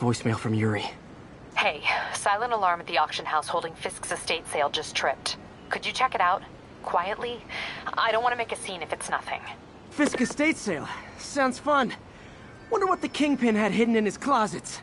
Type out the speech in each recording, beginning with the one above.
voicemail from Yuri. Hey, silent alarm at the auction house holding Fisk's estate sale just tripped. Could you check it out? Quietly? I don't want to make a scene if it's nothing. Fisk estate sale. Sounds fun. Wonder what the Kingpin had hidden in his closets.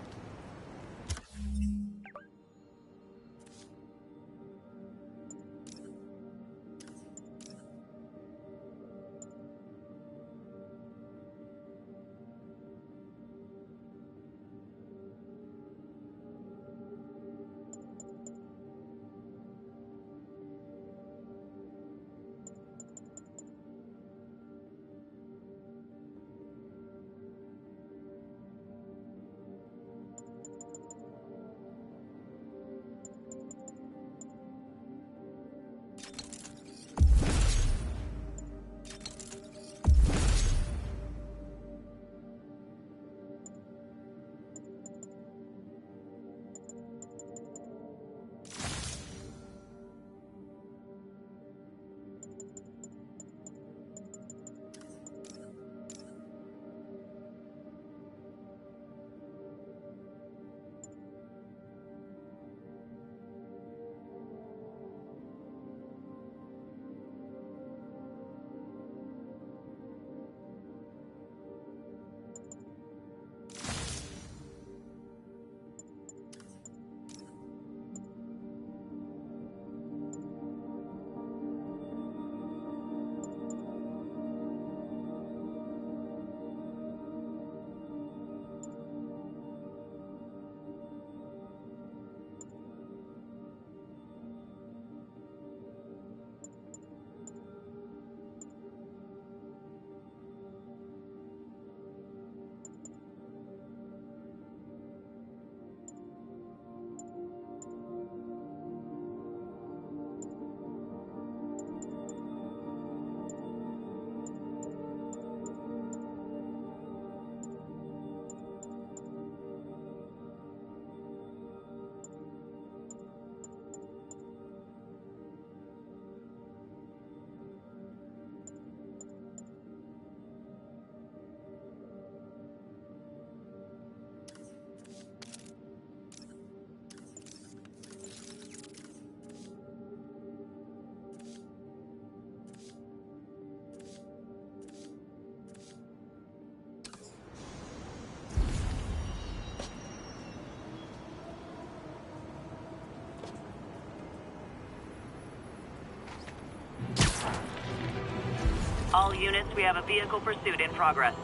All units, we have a vehicle pursuit in progress.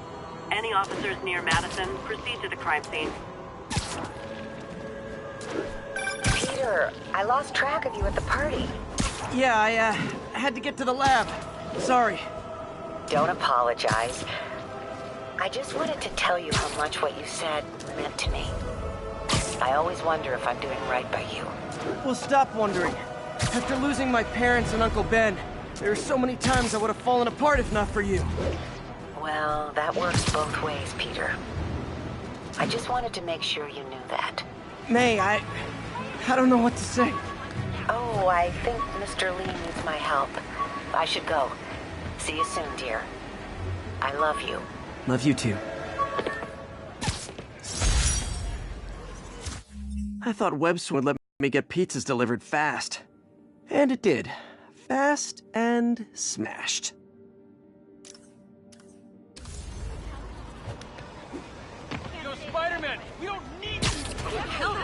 Any officers near Madison, proceed to the crime scene. Peter, I lost track of you at the party. Yeah, I had to get to the lab. Sorry. Don't apologize. I just wanted to tell you how much what you said meant to me. I always wonder if I'm doing right by you. Well, stop wondering. After losing my parents and Uncle Ben, there are so many times I would have fallen apart if not for you. Well, that works both ways, Peter. I just wanted to make sure you knew that. May, I don't know what to say. Oh, I think Mr. Lee needs my help. I should go. See you soon, dear. I love you. Love you too. I thought Webster would let me get pizzas delivered fast. And it did. Fast and smashed. Yo, Spider-Man! We don't need you! What the hell?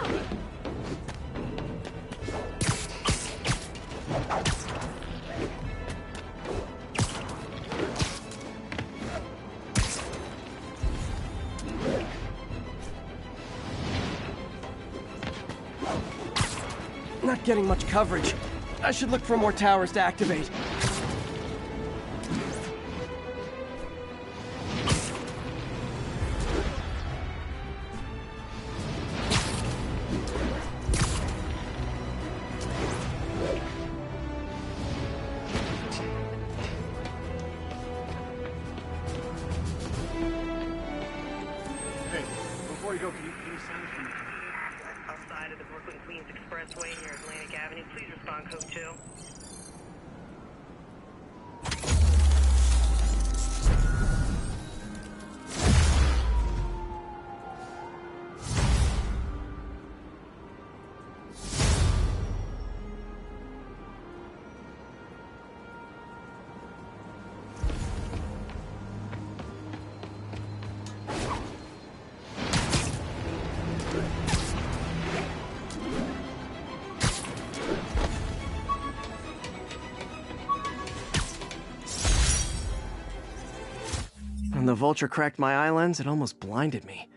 Not getting much coverage. I should look for more towers to activate. Hey, before you go, can you send me some... Outside of the Brooklyn-Queens Expressway near Atlantic Avenue, please respond code 2. the vulture cracked my eye lens, it almost blinded me.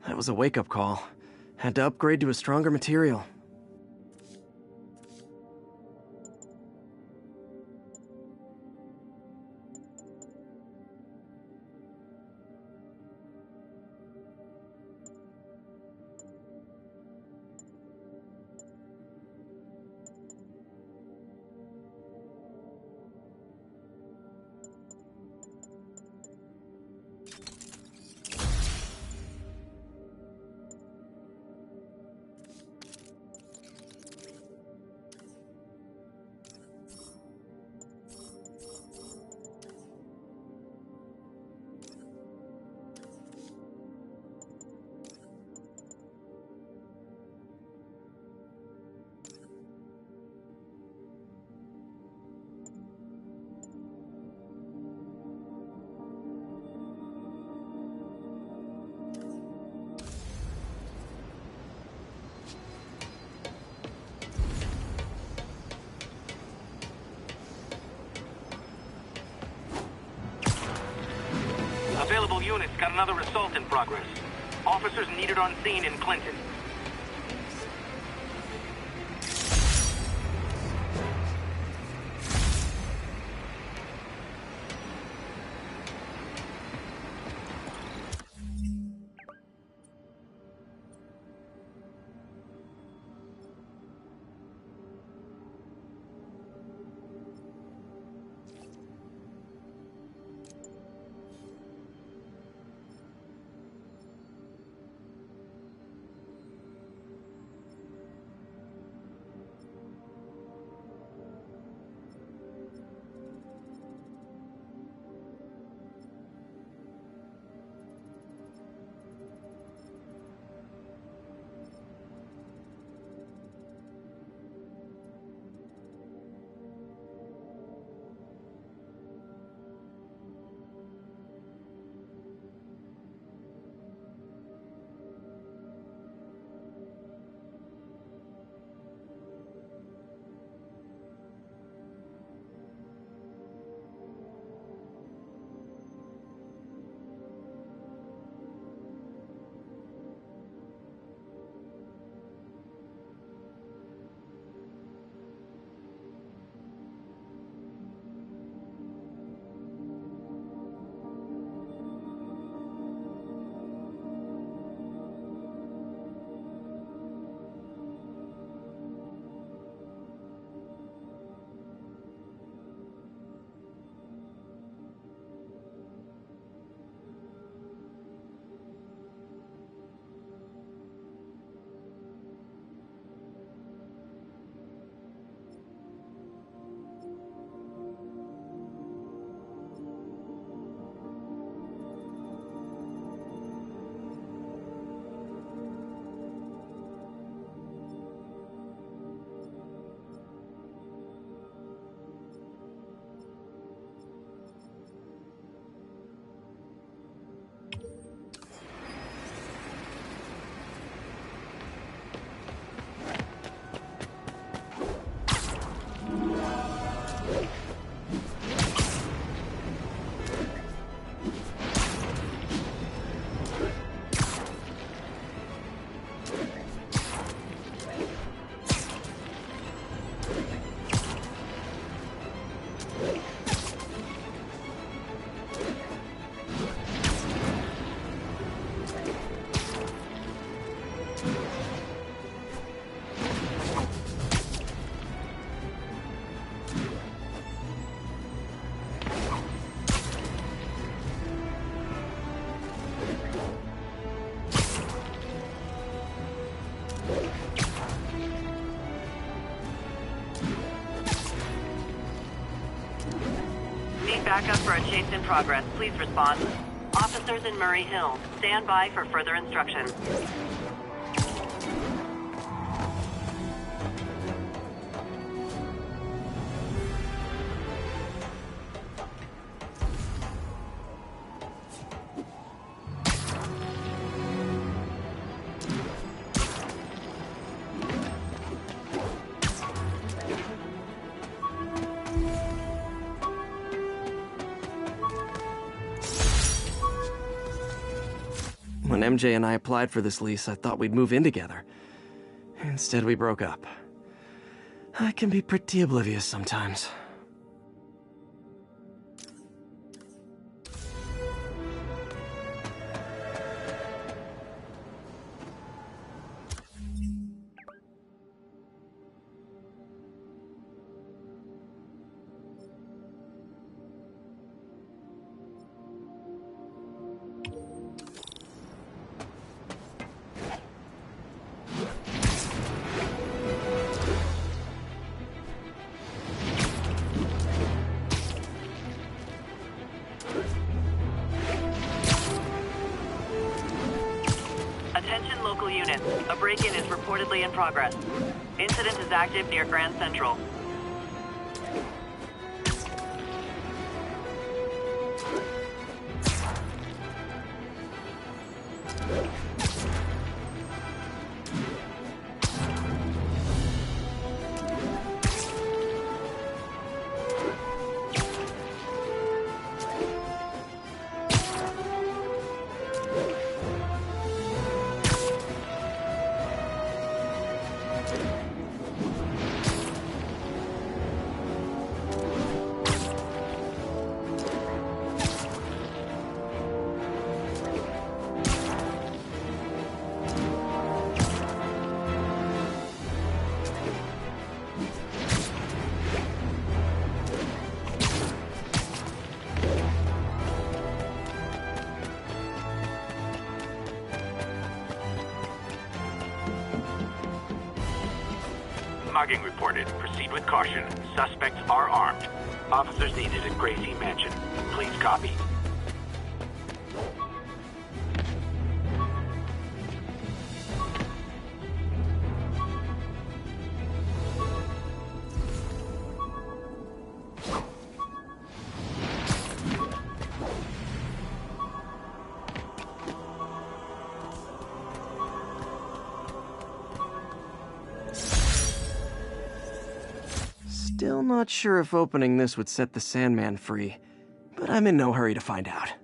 That was a wake-up call. Had to upgrade to a stronger material. Available units got another assault in progress. Officers needed on scene in Clinton. Backup for a chase in progress. Please respond. Officers in Murray Hill, stand by for further instructions. MJ and I applied for this lease, I thought we'd move in together. Instead, we broke up. I can be pretty oblivious sometimes. Attention local units. A break-in is reportedly in progress. Incident is active near Grand Central. Mugging reported. Proceed with caution. Suspects are armed. Officers needed at Gracie Mansion. Please copy. Still not sure if opening this would set the Sandman free, but I'm in no hurry to find out.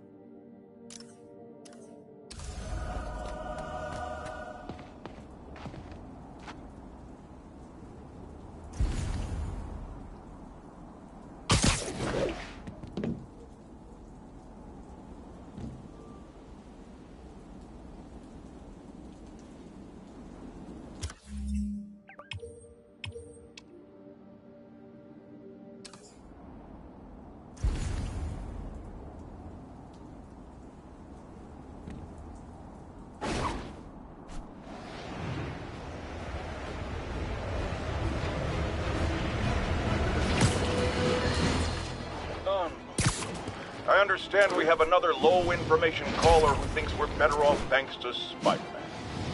I understand we have another low-information caller who thinks we're better off thanks to Spider-Man.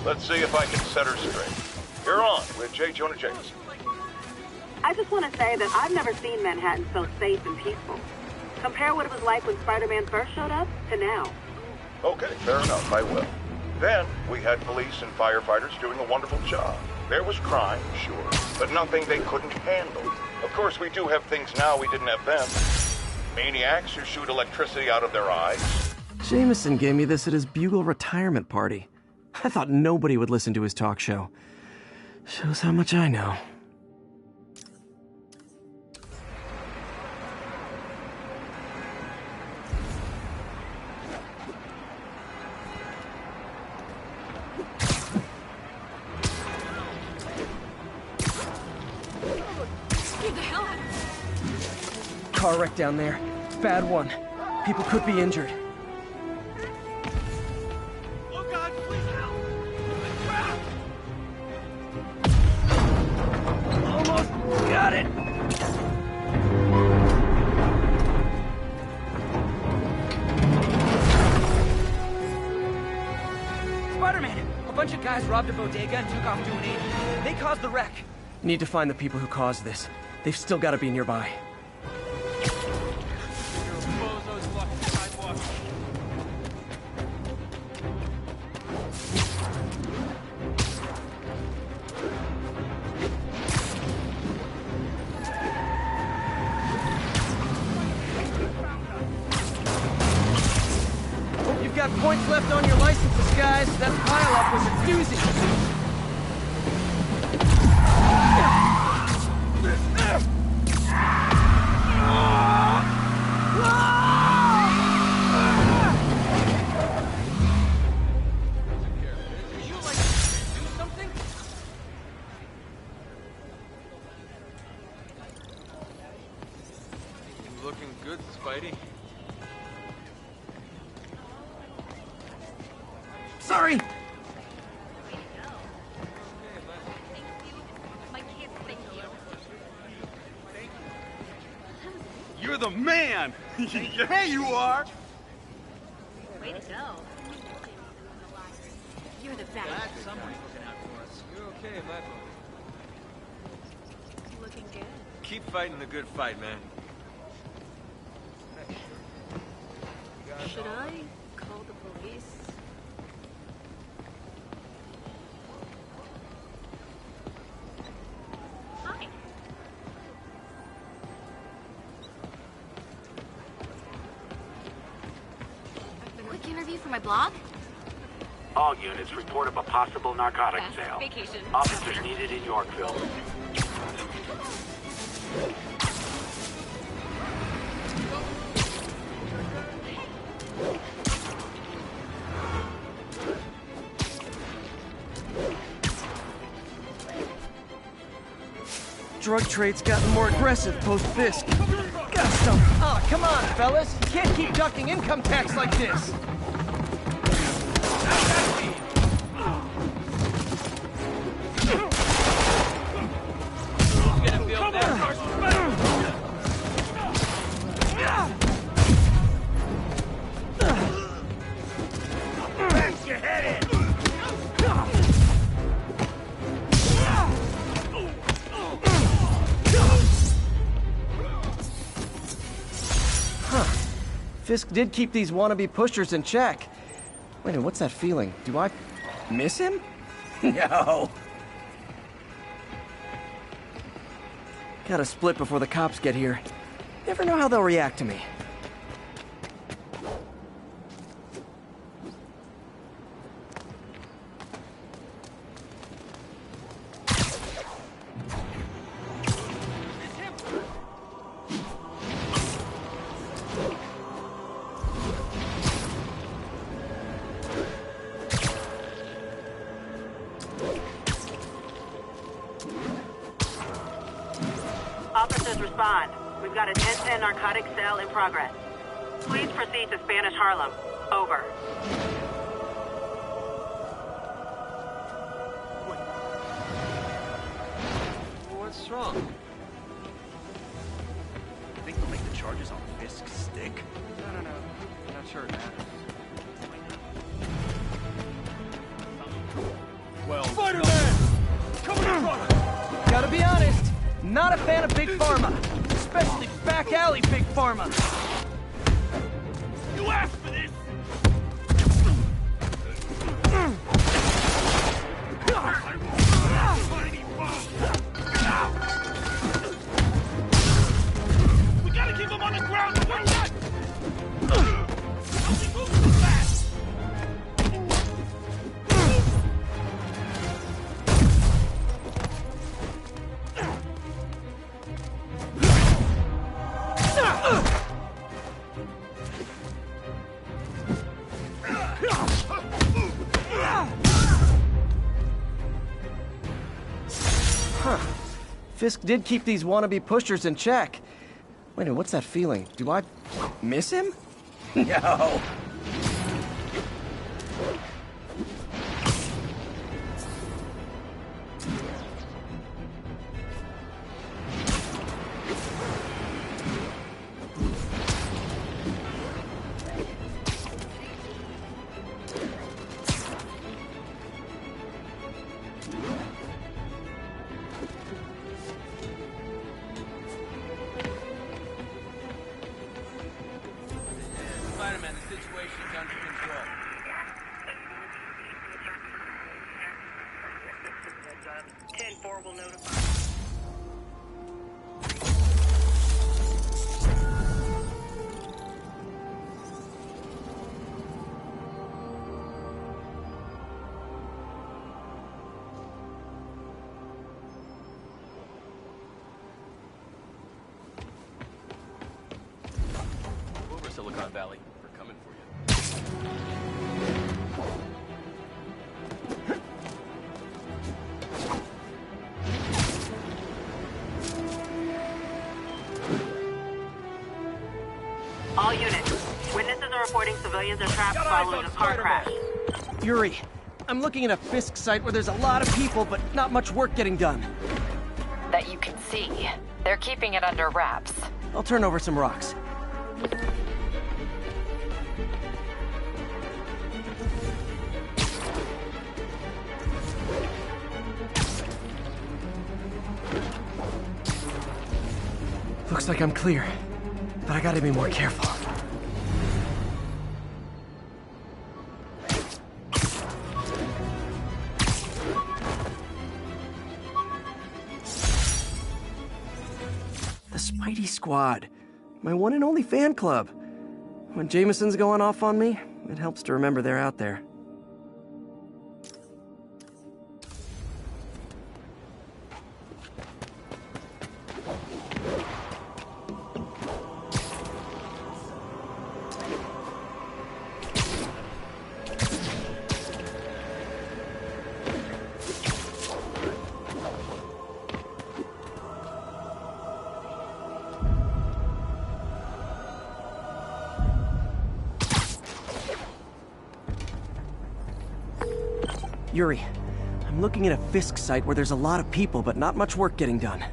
Let's see if I can set her straight. You're on with J. Jonah Jameson. I just want to say that I've never seen Manhattan so safe and peaceful. Compare what it was like when Spider-Man first showed up to now. Okay, fair enough, I will. Then, we had police and firefighters doing a wonderful job. There was crime, sure, but nothing they couldn't handle. Of course, we do have things now we didn't have then. Maniacs who shoot electricity out of their eyes. Jameson gave me this at his Bugle retirement party. I thought nobody would listen to his talk show. Shows how much I know. Car wreck down there. Bad one. People could be injured. Oh God, please help! Almost got it! Spider-Man! A bunch of guys robbed a bodega and took off to an 80. They caused the wreck. Need to find the people who caused this. They've still got to be nearby. You've got points left on your license, Sky. honest, that pile-up was a doozy. Looking good, Spidey. Sorry! You're the man! Yeah, you are! Way to go. You're the best. Glad someone's looking out for us. You're okay in my book. Looking good. Keep fighting the good fight, man. Should I call the police? Hi. Quick interview for my blog? All units report of a possible narcotics Best sale. vacation. Officers needed in Yorkville. Drug trade's gotten more aggressive post-Fisk. Got some. Oh, come on, fellas. You can't keep ducking income tax like this. Fisk did keep these wannabe pushers in check. Wait a minute, what's that feeling? Do I miss him? No. Gotta split before the cops get here. Never know how they'll react to me. Officers respond. We've got a 10-10 narcotics sale in progress. Please proceed to Spanish Harlem. Over. What's wrong? Think they'll make the charges on Fisk stick? No. Not sure it matters. Well, Spider-Man! Coming in front! Gotta be honest, not a fan of Big Pharma. Especially back alley Big Pharma. you asked for this! We gotta keep him on the ground! What's that? How's he moving so fast? Fisk did keep these wannabe pushers in check. Wait a minute, what's that feeling? Do I miss him? No. Spider-Man, the situation Silicon Valley. We're coming for you. All units. Witnesses are reporting civilians are trapped following a car crash. Yuri, I'm looking at a Fisk site where there's a lot of people, but not much work getting done. That you can see. They're keeping it under wraps. I'll turn over some rocks. Looks like I'm clear, but I gotta be more careful. The Spidey Squad, my one and only fan club. When Jameson's going off on me, it helps to remember they're out there. Yuri, I'm looking at a Fisk site where there's a lot of people, but not much work getting done.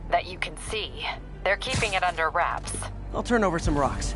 That you can see. They're keeping it under wraps. I'll turn over some rocks.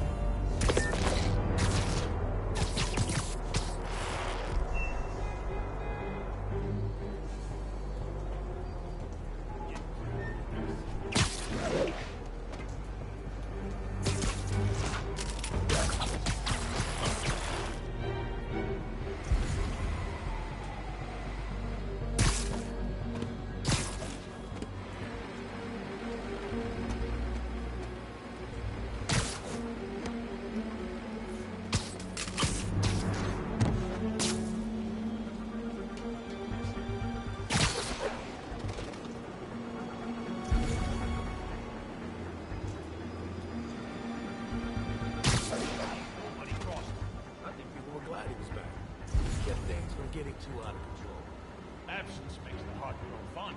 Absence makes the heart grow fond.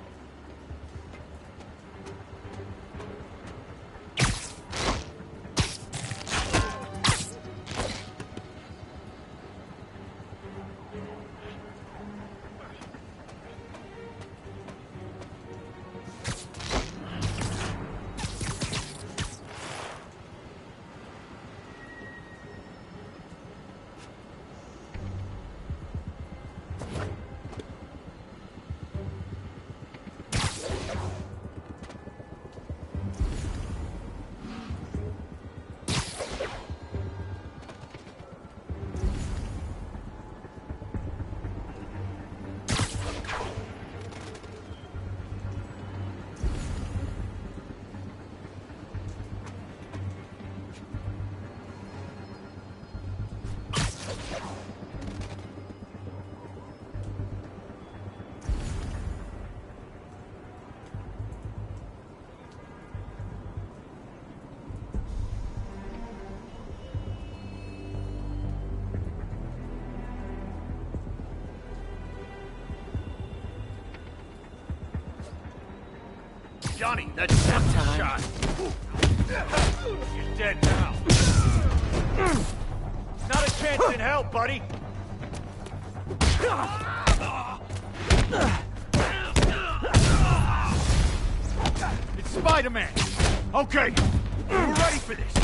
Johnny, that's one shot. He's dead now. Not a chance in hell, buddy. It's Spider-Man. Okay, we're ready for this.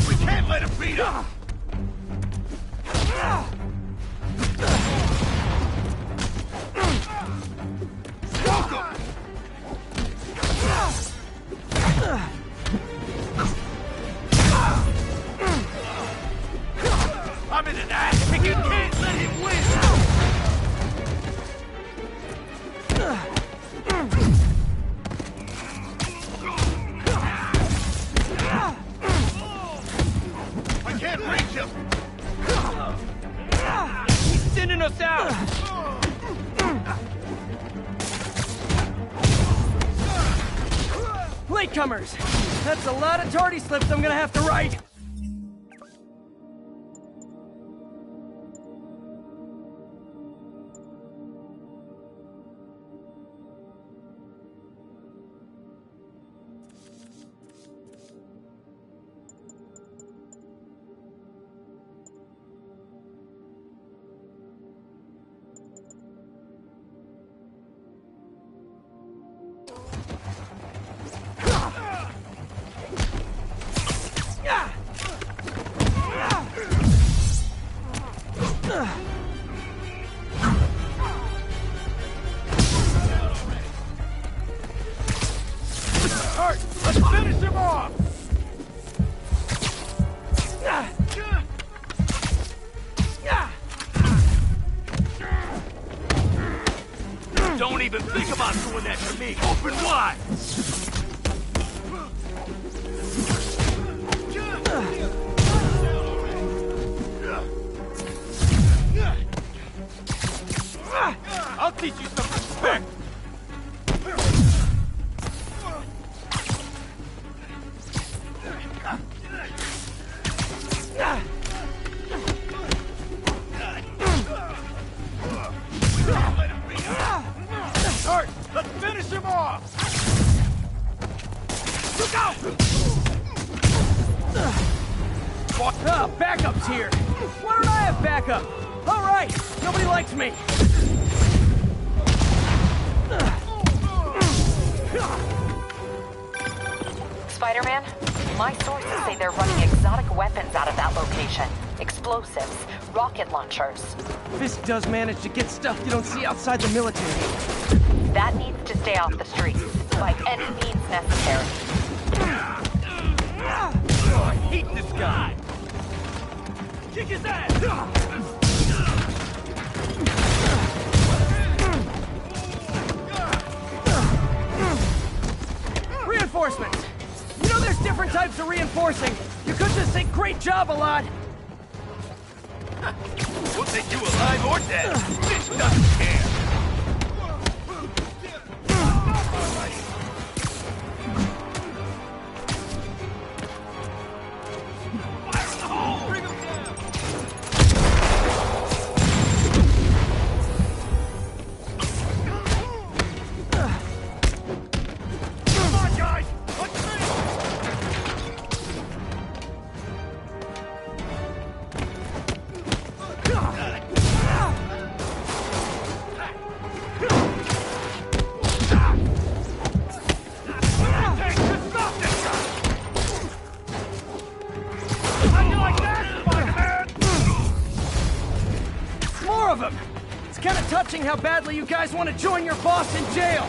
We can't let him beat us. I'm in an ass kick. You can't let him win. I can't reach him. He's sending us out. latecomers! That's a lot of tardy slips I'm gonna have to write! Alright, let's finish him off! Don't even think about doing that to me! Open wide! I'll teach you some respect! Alright, let's finish him off! Look out! Backup's here! Why don't I have backup? Alright, nobody likes me! Spider-Man, my sources say they're running exotic weapons out of that location. Explosives, rocket launchers. Fisk does manage to get stuff you don't see outside the military. That needs to stay off the streets, by any means necessary. I hate this guy! Kick his ass! Reinforcements! You know there's different types of reinforcing. You could just say great job a lot. We'll take you alive or dead! Bitch doesn't care! Fire in the hole! Bring him down! Come on, guys! Let's finish! More of them! It's kind of touching how badly you guys want to join your boss in jail.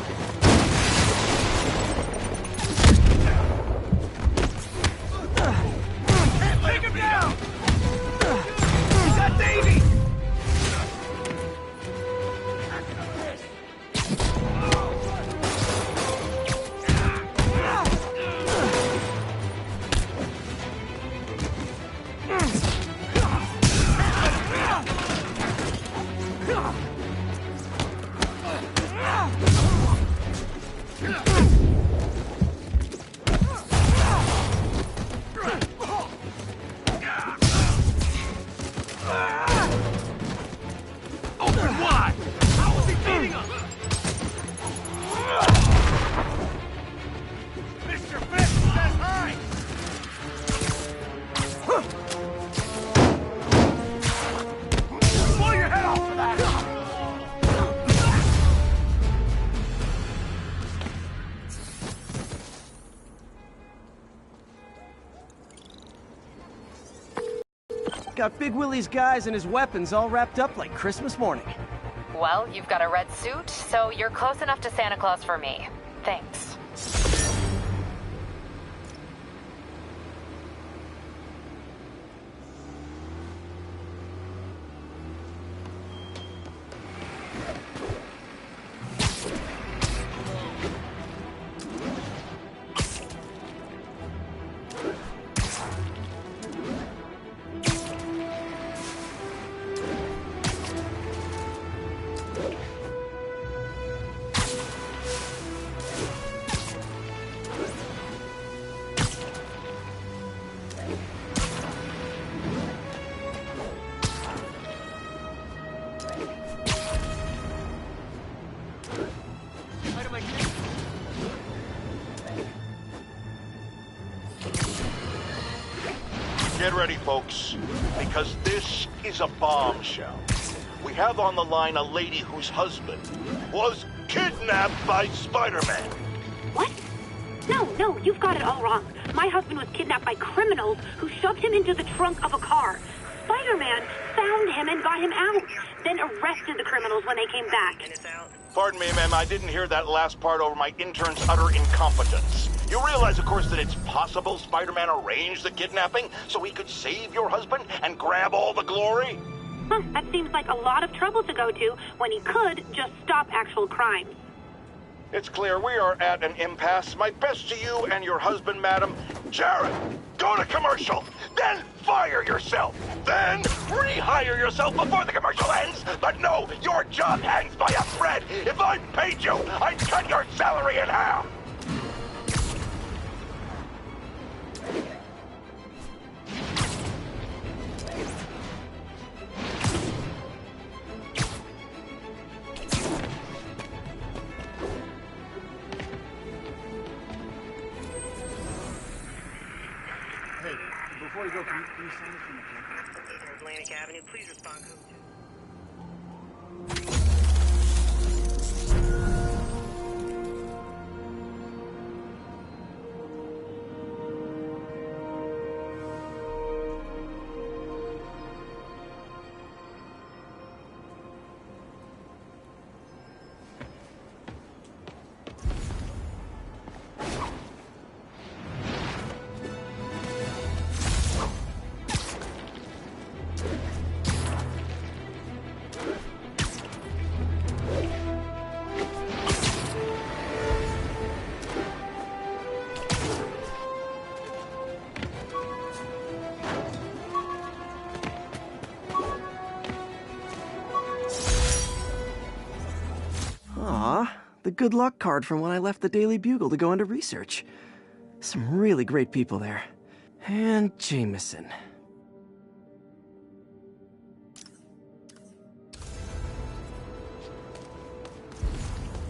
Take him down! He's got Davey! Open wide! How is he beating us? Mr. Fisk says hi! Blow your head off for that! Got Big Willie's guys and his weapons all wrapped up like Christmas morning. Well, you've got a red suit, so you're close enough to Santa Claus for me. Thanks. Get ready, folks, because this is a bombshell. We have on the line a lady whose husband was kidnapped by Spider-Man. What? No, you've got it all wrong. My husband was kidnapped by criminals who shoved him into the trunk of a car. Spider-Man found him and got him out, then arrested the criminals when they came back. Pardon me, ma'am, I didn't hear that last part over my intern's utter incompetence. You realize, of course, that it's possible Spider-Man arranged the kidnapping so he could save your husband and grab all the glory? Huh, that seems like a lot of trouble to go to when he could just stop actual crimes. It's clear we are at an impasse. My best to you and your husband, madam. Jared, go to commercial, then fire yourself, then rehire yourself before the commercial ends. But no, your job hangs by a thread. If I paid you, I'd cut your salary in half. Before you go, can you send me from the Atlantic Avenue, please respond code. The good luck card from when I left the Daily Bugle to go into research. Some really great people there. And Jameson.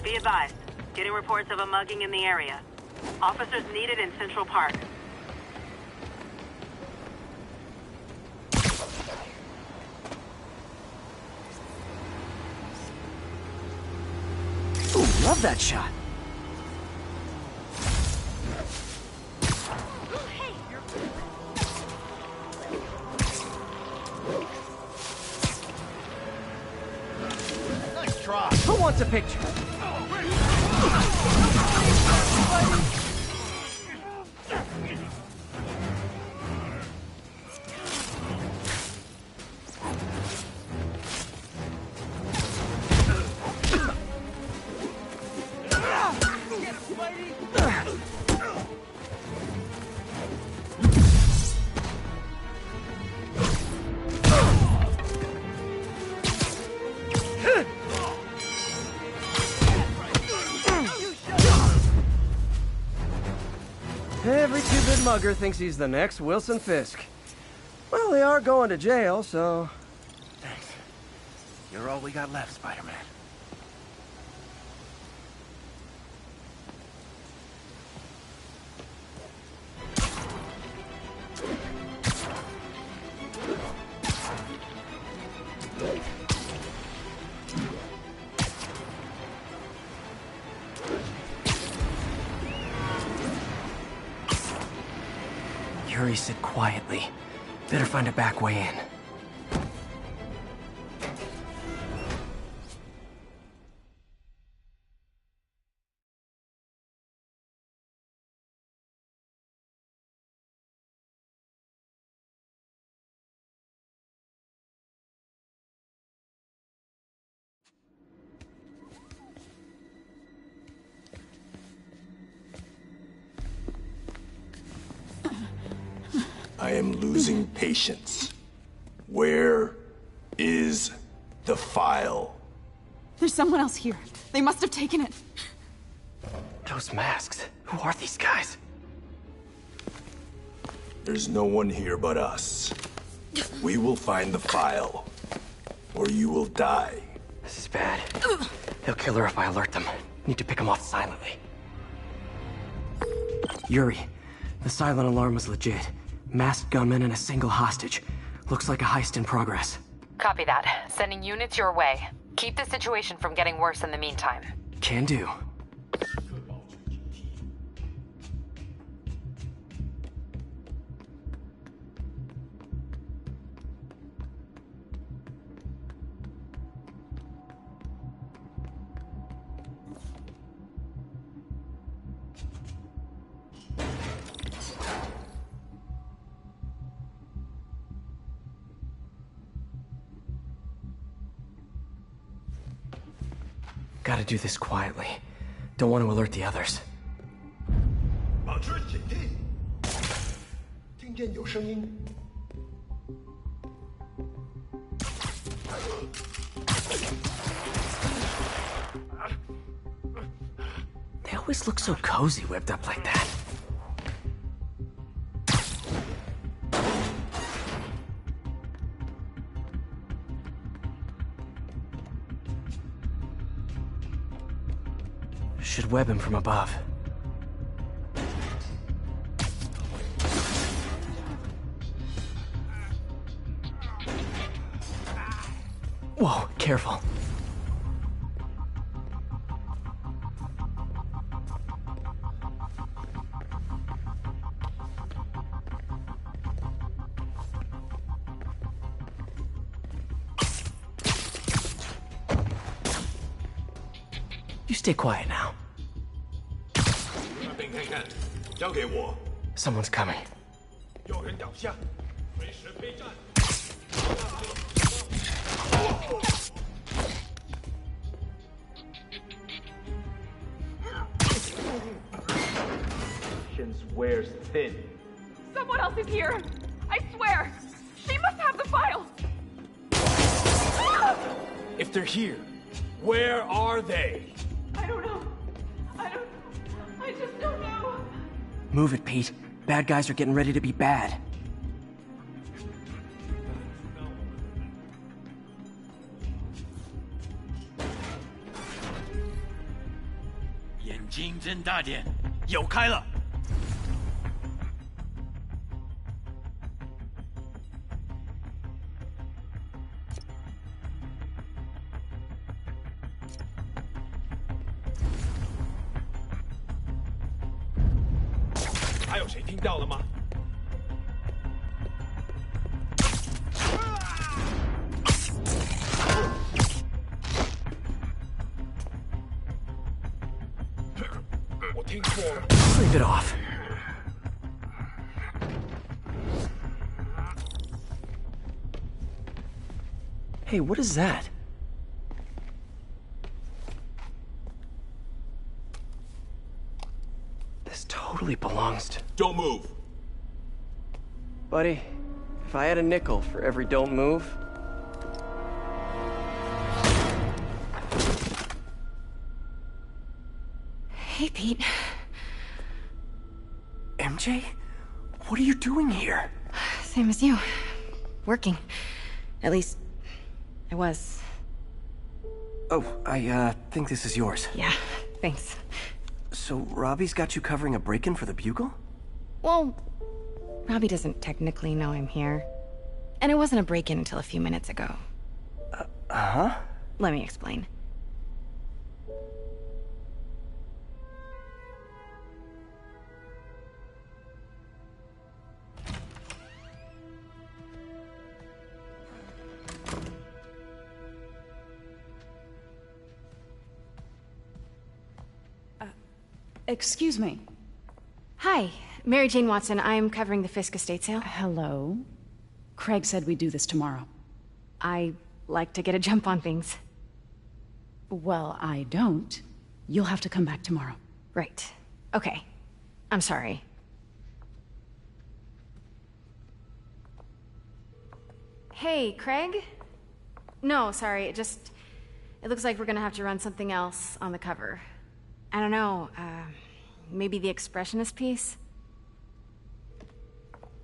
Be advised, getting reports of a mugging in the area. Officers needed in Central Park. Ooh, love that shot. Nice try. Who wants a picture? Every two-bit mugger thinks he's the next Wilson Fisk. Well, they are going to jail, so... Thanks. You're all we got left, Spider-Man. Yuri said quietly. Better find a back way in. I am losing patience. Where is the file? There's someone else here. They must have taken it. Those masks. Who are these guys? There's no one here but us. We will find the file, or you will die. This is bad. They'll kill her if I alert them. Need to pick them off silently. Yuri, the silent alarm was legit. Masked gunmen and a single hostage. Looks like a heist in progress. Copy that. Sending units your way. Keep the situation from getting worse in the meantime. Can do. Gotta do this quietly. Don't want to alert the others. 保持警惕，听见有声音。They always look so cozy whipped up like that. Should web him from above. Whoa, careful. You stay quiet now. 那边看看，交给我。 Someone's coming. 有人倒下，随时备战。 Wears thin. Someone else is here! I swear! She must have the file! If they're here, where are they? I don't know. I just don't know. Move it, Pete. Bad guys are getting ready to be bad. Sleep it off. Hey, what is that? This totally belongs to... Don't move. Buddy, if I had a nickel for every don't move... Hey, Pete. MJ? What are you doing here? Same as you. Working. At least, I was. Oh, I think this is yours. Yeah, thanks. So, Robbie's got you covering a break-in for the Bugle? Well, Robbie doesn't technically know I'm here. And it wasn't a break-in until a few minutes ago. Huh? Let me explain. Excuse me. Hi, Mary Jane Watson. I'm covering the Fisk estate sale. Hello. Craig said we'd do this tomorrow. I like to get a jump on things. Well, I don't. You'll have to come back tomorrow. Right. Okay. I'm sorry. Hey, Craig? No, sorry, it looks like we're gonna have to run something else on the cover. I don't know, maybe the expressionist piece?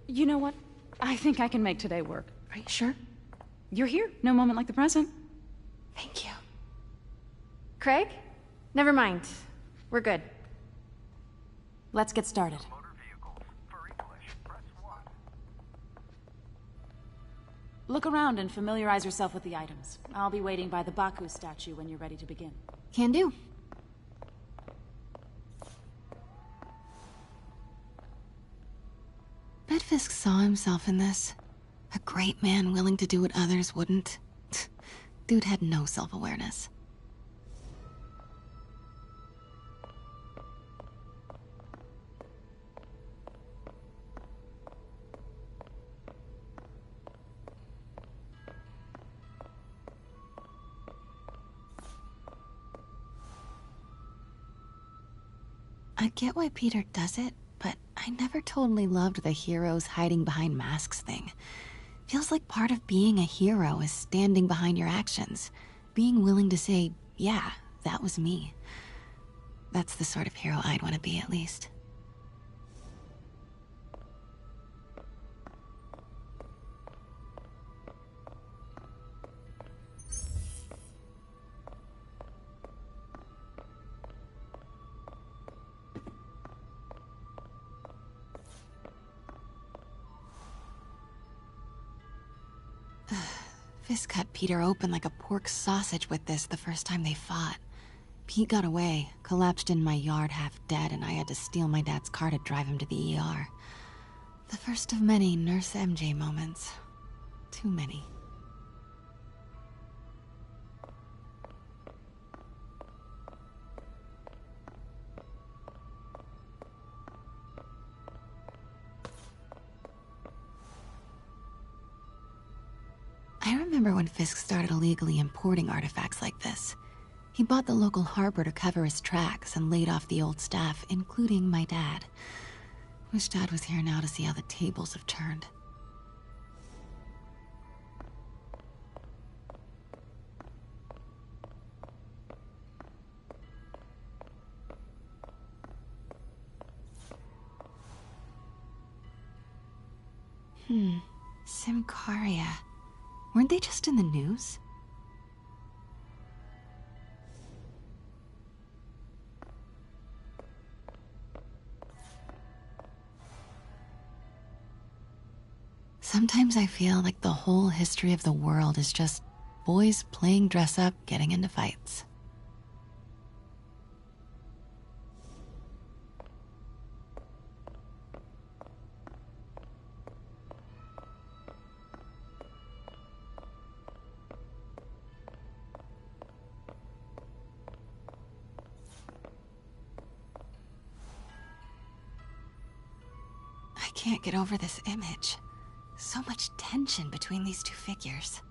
You know what? I think I can make today work. Are you sure? You're here. No moment like the present. Thank you. Craig? Never mind. We're good. Let's get started. Look around and familiarize yourself with the items. I'll be waiting by the Baku statue when you're ready to begin. Can do. Bet Fisk saw himself in this. A great man willing to do what others wouldn't. Dude had no self-awareness. I get why Peter does it, but I never totally loved the heroes hiding behind masks thing. Feels like part of being a hero is standing behind your actions. Being willing to say, yeah, that was me. That's the sort of hero I'd want to be, at least. Fisk cut Peter open like a pork sausage with this the first time they fought. Pete got away, collapsed in my yard half dead, and I had to steal my dad's car to drive him to the ER. The first of many Nurse MJ moments. Too many. I remember when Fisk started illegally importing artifacts like this. He bought the local harbor to cover his tracks and laid off the old staff, including my dad. Wish Dad was here now to see how the tables have turned. Symkaria. Weren't they just in the news? Sometimes I feel like the whole history of the world is just boys playing dress up, getting into fights. I can't get over this image. So much tension between these two figures.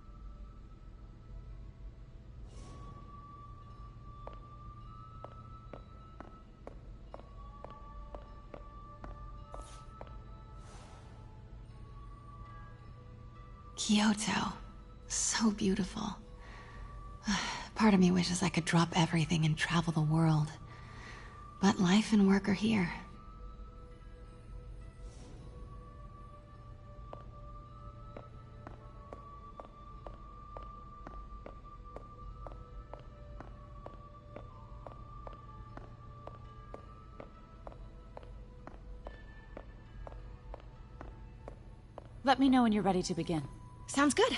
Kyoto. So beautiful. Part of me wishes I could drop everything and travel the world. But life and work are here. Let me know when you're ready to begin. Sounds good.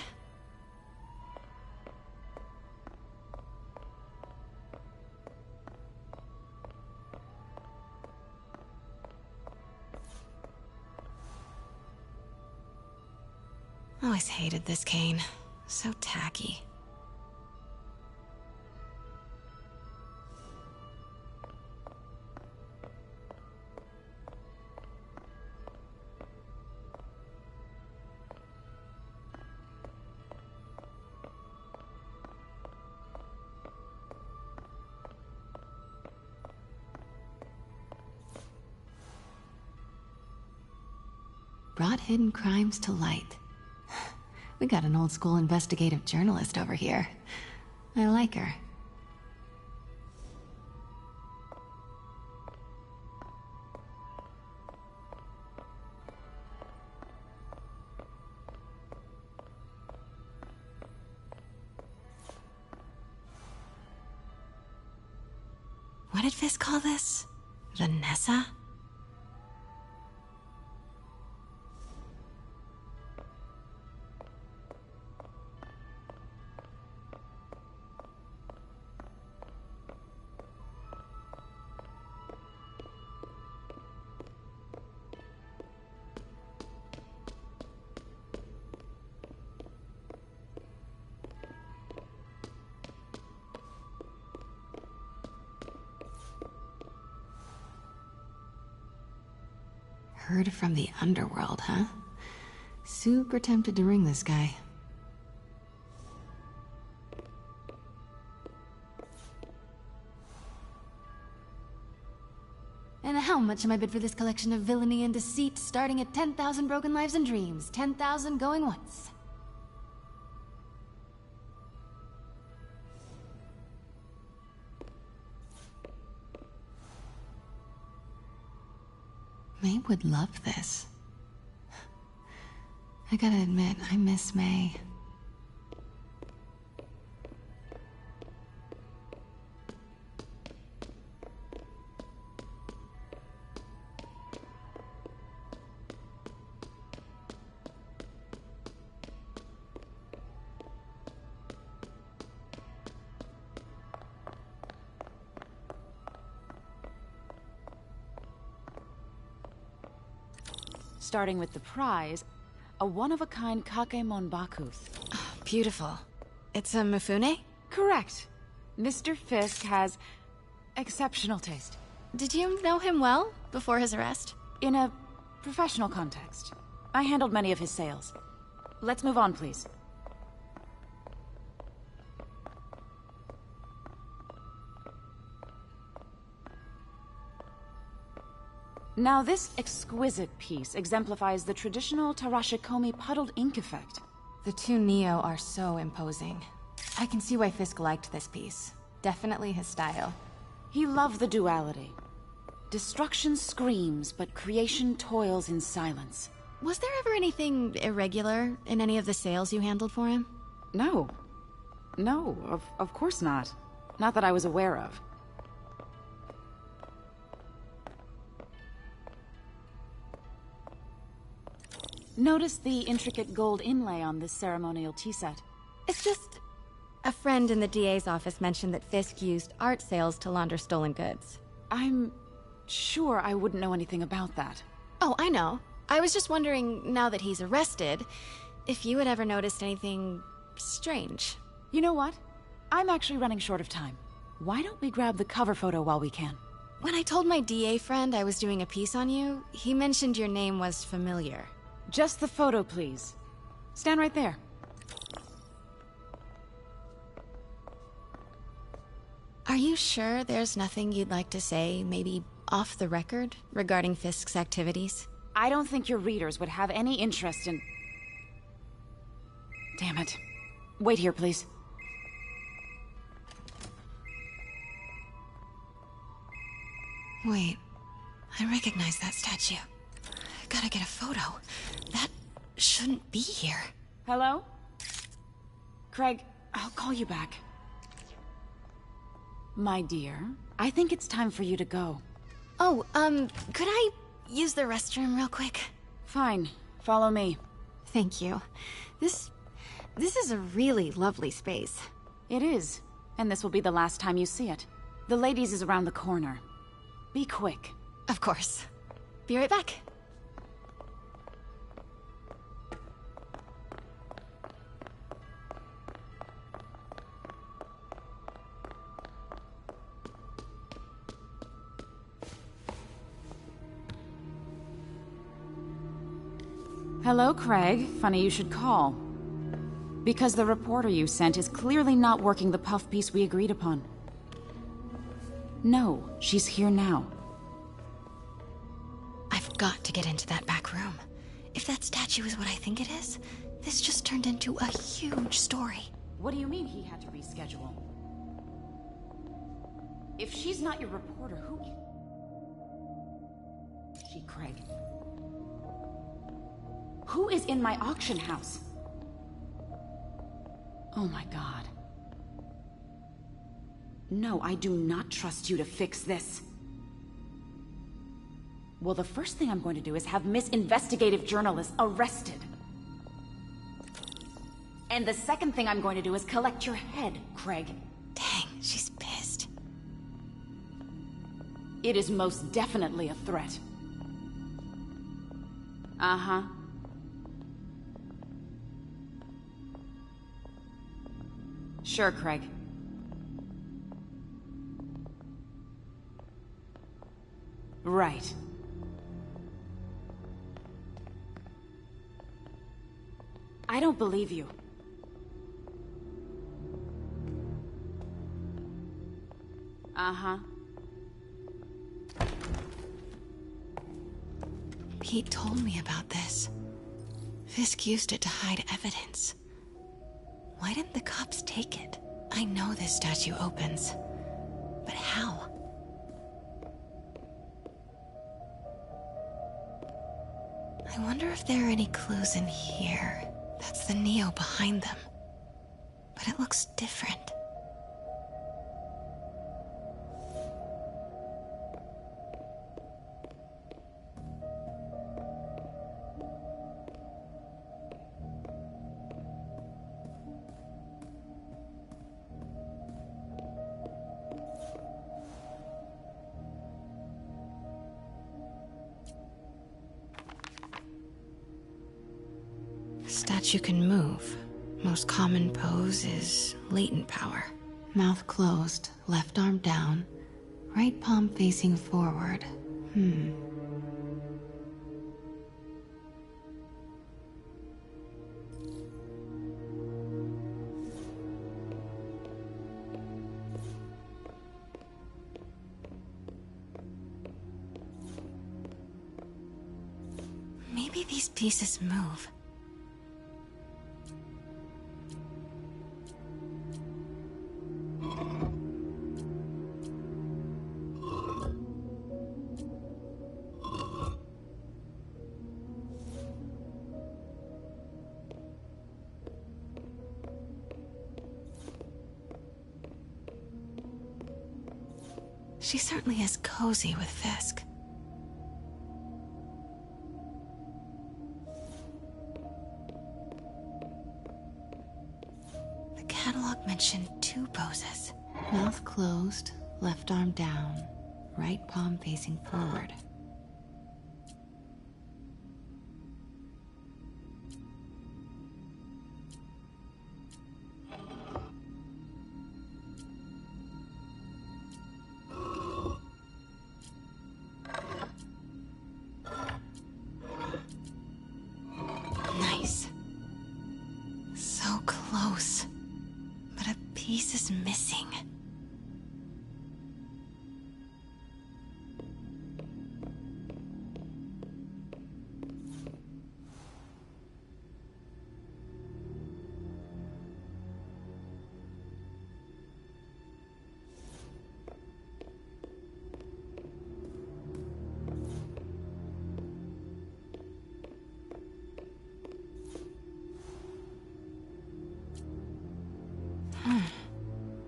Always hated this cane. So tacky. Brought hidden crimes to light. We got an old school investigative journalist over here. I like her. What did Fisk call this? Vanessa? Heard from the underworld, huh? Super tempted to ring this guy. And how much am I bid for this collection of villainy and deceit, starting at 10,000 broken lives and dreams, 10,000 going once? May would love this. I gotta admit, I miss May. Starting with the prize, a one-of-a-kind Kakemon Baku. Beautiful. It's a Mifune? Correct. Mr. Fisk has exceptional taste. Did you know him well before his arrest? In a professional context. I handled many of his sales. Let's move on, please. Now, this exquisite piece exemplifies the traditional Tarashikomi puddled ink effect. The two Neo are so imposing. I can see why Fisk liked this piece. Definitely his style. He loved the duality. Destruction screams, but creation toils in silence. Was there ever anything irregular in any of the sales you handled for him? No. No, of course not. Not that I was aware of. Notice the intricate gold inlay on this ceremonial tea set. It's just... a friend in the DA's office mentioned that Fisk used art sales to launder stolen goods. I'm sure I wouldn't know anything about that. Oh, I know. I was just wondering, now that he's arrested, if you had ever noticed anything strange. You know what? I'm actually running short of time. Why don't we grab the cover photo while we can? When I told my DA friend I was doing a piece on you, he mentioned your name was familiar. Just the photo, please. Stand right there. Are you sure there's nothing you'd like to say, maybe off the record, regarding Fisk's activities? I don't think your readers would have any interest in... Damn it. Wait here, please. Wait. I recognize that statue. Gotta get a photo. That shouldn't be here. Hello? Craig, I'll call you back. My dear, I think it's time for you to go. Oh, could I use the restroom real quick? Fine. Follow me. Thank you. This is a really lovely space. It is. And this will be the last time you see it. The ladies is around the corner. Be quick. Of course. Be right back. Hello, Craig. Funny you should call. Because the reporter you sent is clearly not working the puff piece we agreed upon. No, she's here now. I've got to get into that back room. If that statue is what I think it is, this just turned into a huge story. What do you mean he had to reschedule? If she's not your reporter, who is she, Craig? Who is in my auction house? Oh my god. No, I do not trust you to fix this. Well, the first thing I'm going to do is have Miss Investigative Journalist arrested. And the second thing I'm going to do is collect your head, Craig. Dang, she's pissed. It is most definitely a threat. Uh-huh. Sure, Craig. Right. I don't believe you. Uh-huh. Pete told me about this. Fisk used it to hide evidence. Why didn't the cops take it? I know this statue opens, but how? I wonder if there are any clues in here. That's the Neo behind them. But it looks different. Statue can move. Most common pose is latent power. Mouth closed, left arm down, right palm facing forward. Maybe these pieces move. She certainly is cozy with Fisk. The catalog mentioned 2 poses. Mouth closed, left arm down, right palm facing forward. Nice. So close. But a piece is missing.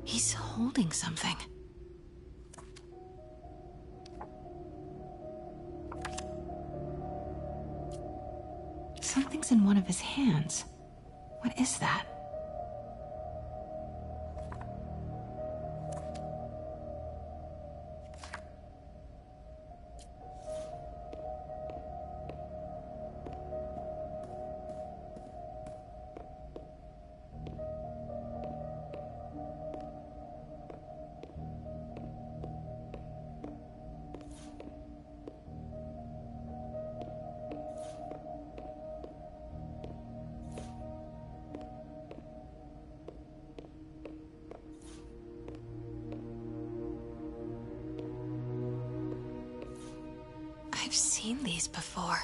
He's holding something. Something's in one of his hands. What is that? I've seen these before.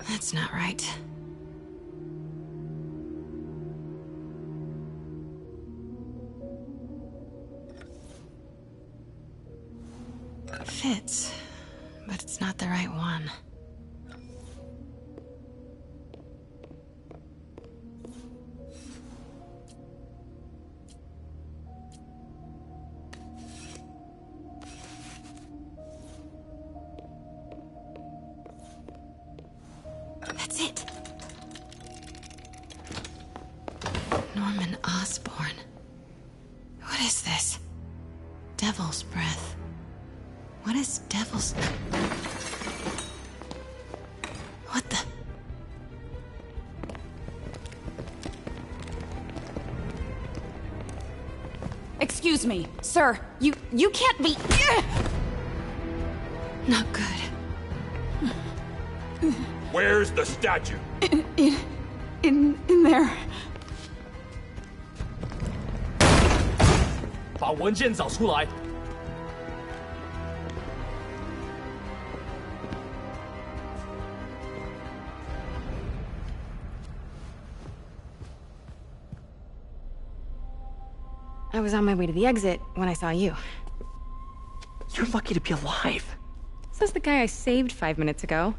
That's not right. Fits, but it's not the right one. That's it. Norman Osborn. What is Devil's breath. What is devil's... What the... Excuse me, sir. You can't be... Not good. Where's the statue? In there. 把文件找出来。 I was on my way to the exit when I saw you. You're lucky to be alive. Says the guy I saved 5 minutes ago.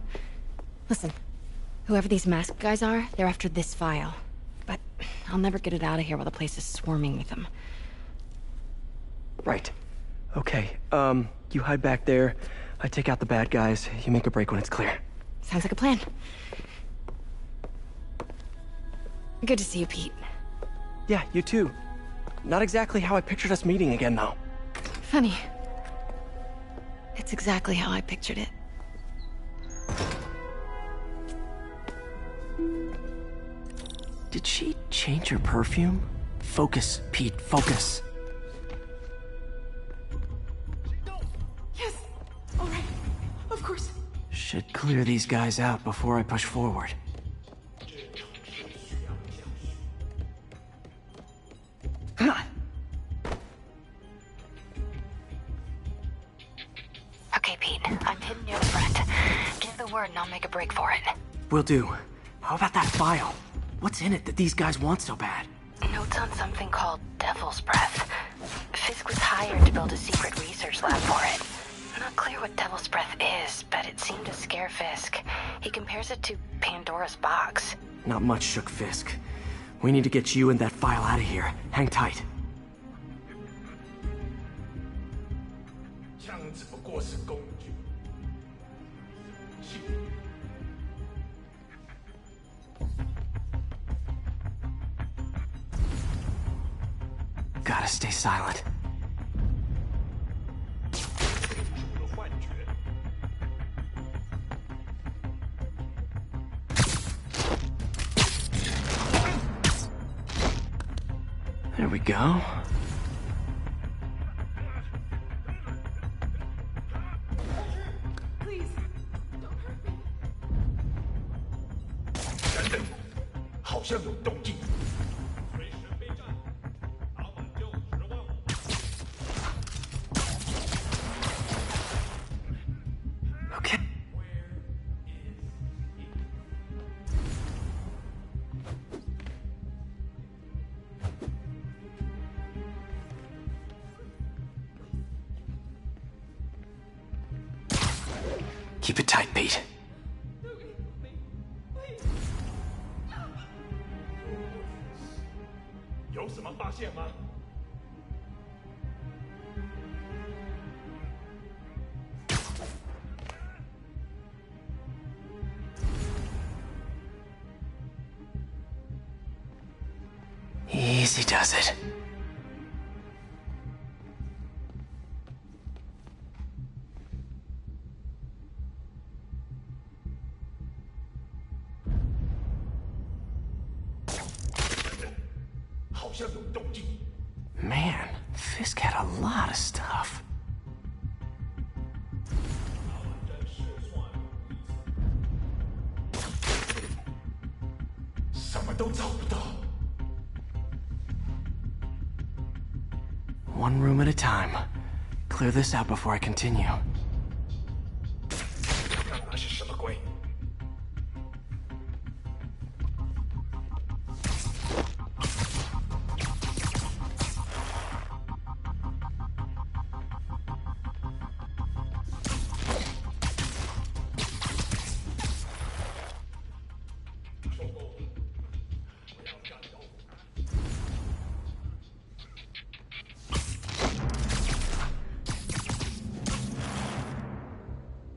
Listen, whoever these masked guys are, they're after this file. But I'll never get it out of here while the place is swarming with them. Right. Okay, you hide back there. I take out the bad guys. You make a break when it's clear. Sounds like a plan. Good to see you, Pete. Yeah, you too. Not exactly how I pictured us meeting again, though. Funny. It's exactly how I pictured it. Did she change her perfume? Focus, Pete, focus. Yes. All right. Of course. Should clear these guys out before I push forward. Okay, Pete. I'm hidden near the front. Give the word and I'll make a break for it. Will do. How about that file? What's in it that these guys want so bad? Notes on something called Devil's Breath. Fisk was hired to build a secret research lab for it. Not clear what Devil's Breath is, but it seemed to scare Fisk. He compares it to Pandora's box. Not much shook Fisk. We need to get you and that file out of here. Hang tight. 枪只不过是工具。 Gotta stay silent. There we go. Please, don't hurt me. 等等，好像有动静。 Okay. Keep it tight, Pete. 有什么发现吗？ Easy does it. Man, Fisk had a lot of stuff. One room at a time. Clear this out before I continue. 看那是什么鬼？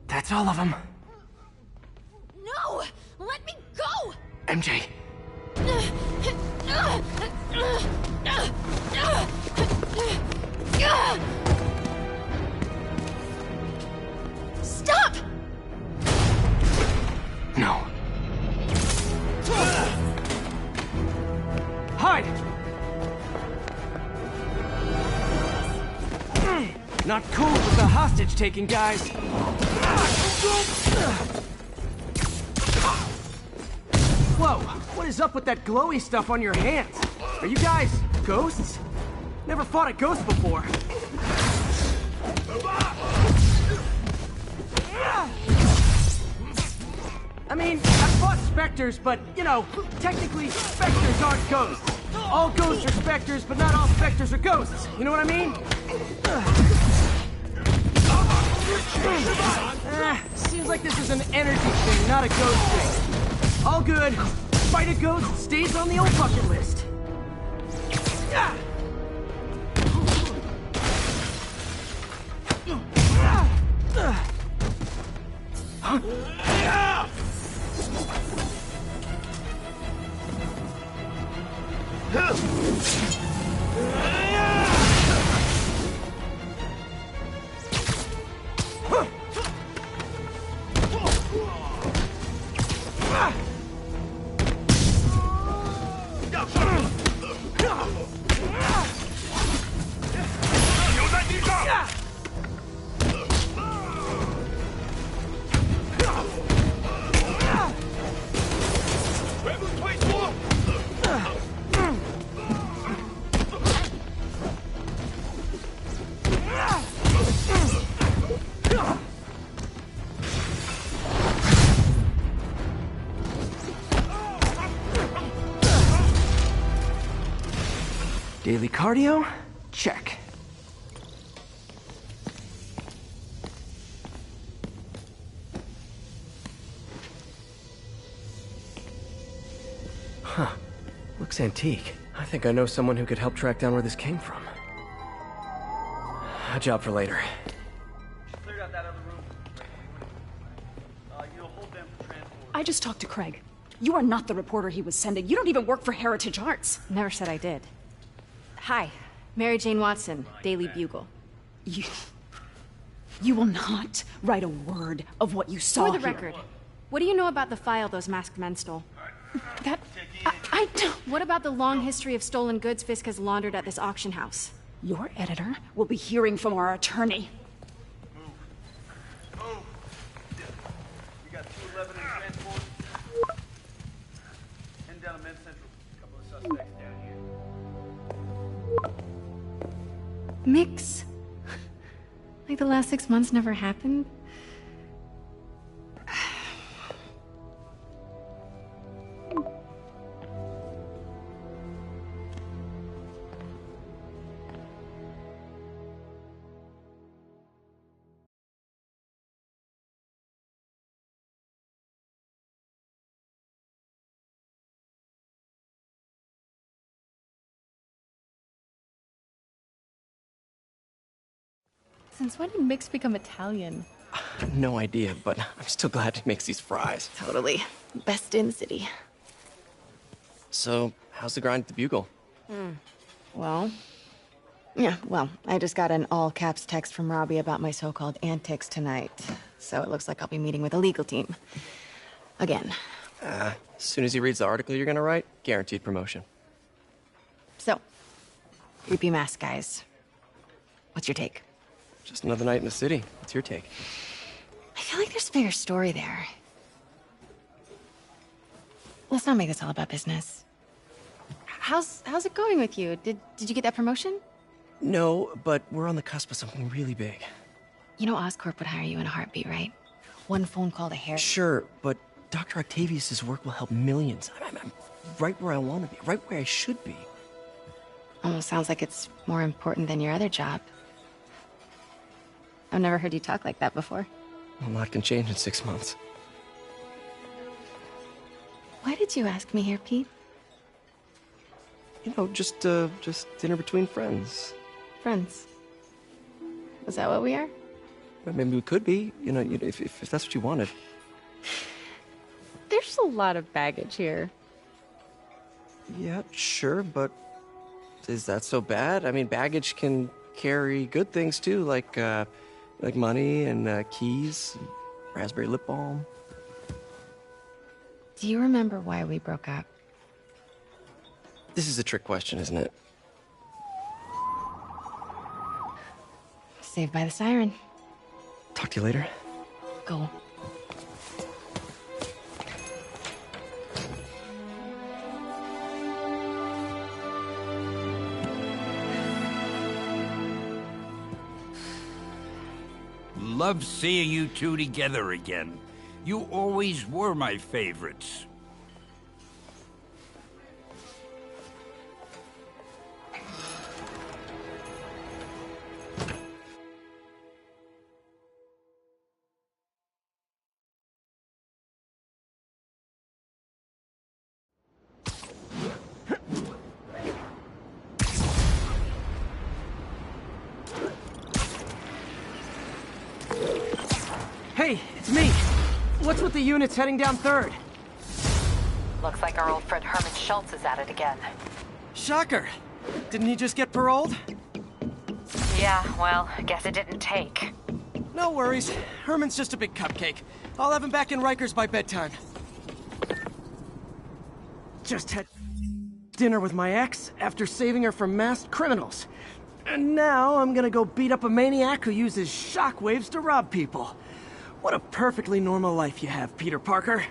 That's all of them. No! Let me go! MJ. Not cool with the hostage-taking, guys. Whoa, what is up with that glowy stuff on your hands? Are you guys ghosts? Never fought a ghost before. I mean, I've fought specters, but, you know, technically, specters aren't ghosts. All ghosts are specters, but not all specters are ghosts. You know what I mean? Seems like this is an energy thing, not a ghost thing. All good. Fight a ghost stays on the old bucket list. Daily cardio? Check. Huh. Looks antique. I think I know someone who could help track down where this came from. A job for later. Cleared out that other room. You'll hold them for transport. I just talked to Craig. You are not the reporter he was sending. You don't even work for Heritage Arts. Never said I did. Hi, Mary Jane Watson, Daily Bugle. You will not write a word of what you saw For the here. record, what do you know about the file those masked men stole? I don't... What about the long history of stolen goods Fisk has laundered at this auction house? Your editor will be hearing from our attorney. Move. We got 211 in transport. Heading down to Men's Central. A couple of suspects down here. Mix? Like the last 6 months never happened? Since when did Mix become Italian? No idea, but I'm still glad he makes these fries. Totally. Best in the city. So, how's the grind at the Bugle? Well, I just got an all-caps text from Robbie about my so-called antics tonight. So it looks like I'll be meeting with a legal team. Again. As soon as he reads the article you're gonna write, guaranteed promotion. So, creepy mask guys. What's your take? Just another night in the city. What's your take? I feel like there's a bigger story there. Let's not make this all about business. How's it going with you? Did you get that promotion? No, but we're on the cusp of something really big. You know Oscorp would hire you in a heartbeat, right? One phone call to Harry. Sure, but Dr. Octavius's work will help millions. I'm right where I want to be, right where I should be. Almost sounds like it's more important than your other job. I've never heard you talk like that before. A lot can change in 6 months. Why did you ask me here, Pete? You know, just dinner between friends. Friends. Is that what we are? Well, maybe we could be, you know, if that's what you wanted. There's a lot of baggage here. Yeah, sure, but is that so bad? I mean, baggage can carry good things too, like money and keys, and raspberry lip balm. Do you remember why we broke up? This is a trick question, isn't it? Saved by the siren. Talk to you later. Go. Love seeing you two together again. You always were my favorites. Hey, it's me. What's with the units heading down 3rd? Looks like our old friend Herman Schultz is at it again. Shocker. Didn't he just get paroled? Yeah, well, I guess it didn't take. No worries. Herman's just a big cupcake. I'll have him back in Rikers by bedtime. Just had dinner with my ex after saving her from masked criminals. And now I'm gonna go beat up a maniac who uses shockwaves to rob people. What a perfectly normal life you have, Peter Parker.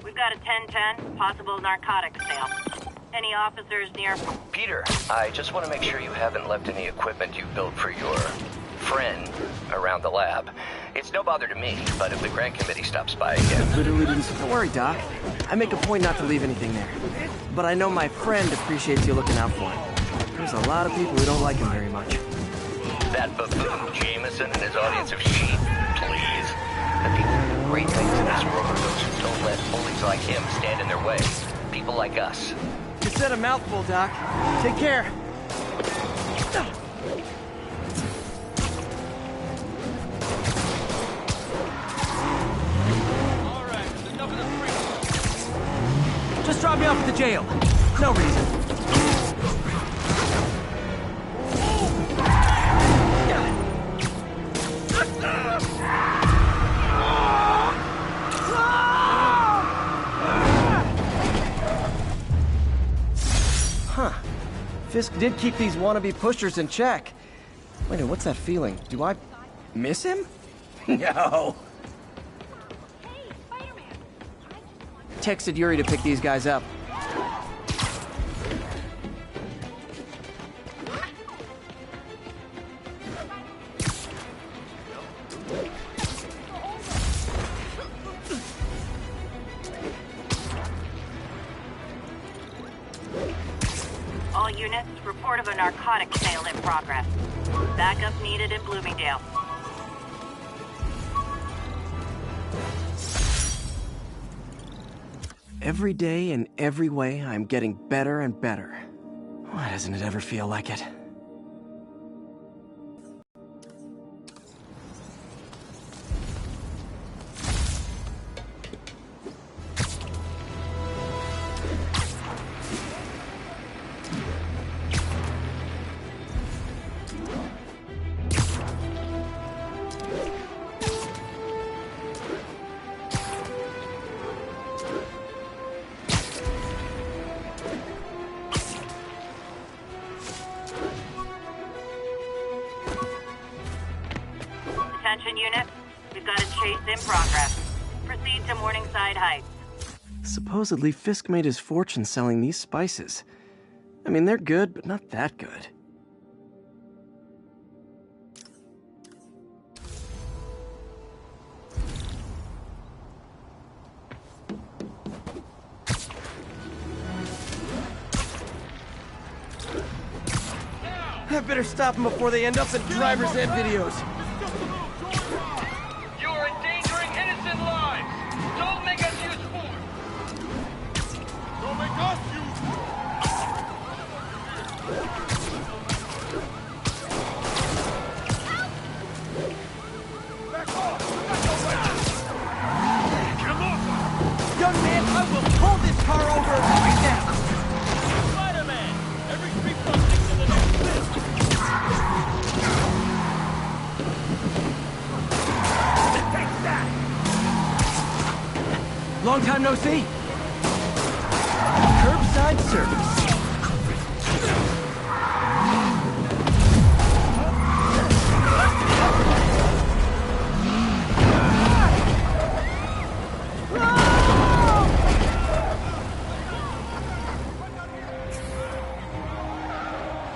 We've got a 1010, possible narcotics sale. Any officers near? Peter, I just want to make sure you haven't left any equipment you built for your friend around the lab. It's no bother to me, but if the grant committee stops by again... Literally didn't... Don't worry, Doc. I make a point not to leave anything there. But I know my friend appreciates you looking out for him. There's a lot of people who don't like him very much. That buffoon Jameson and his audience of sheep, please. The people who do great things in this world are those who don't let bullies like him stand in their way. People like us. You said a mouthful, Doc. Take care. Just drop me off at the jail. No reason. Huh. Fisk did keep these wannabe pushers in check. Wait a minute, what's that feeling? Do I miss him? No. Texted Yuri to pick these guys up. All units, report of a narcotics sale in progress. Backup needed in Bloomingdale. Every day, in every way, I'm getting better and better. Why doesn't it ever feel like it? Attention unit. We've got a chase in progress. Proceed to Morningside Heights. Supposedly, Fisk made his fortune selling these spices. I mean, they're good, but not that good. I better stop them before they end up in driver's ed videos. You are endangering innocent lives! Don't make us use force! Don't make us use Young man, I will pull this car over right now! Spider-Man! Every street something to the next list! Take that! Long time no see. Curbside service.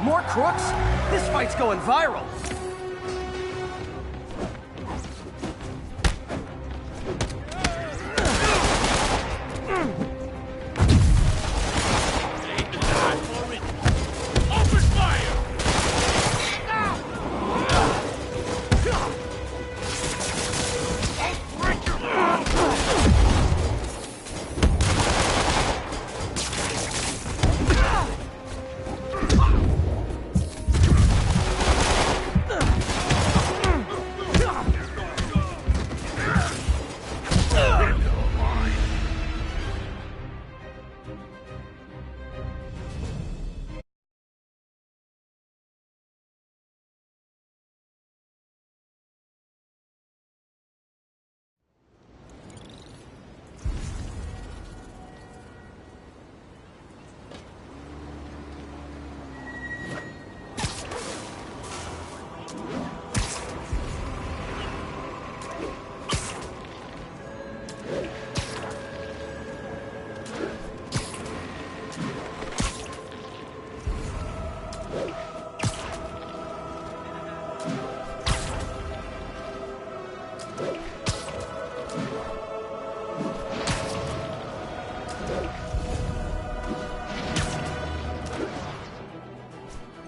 More crooks? This fight's going viral. Open fire!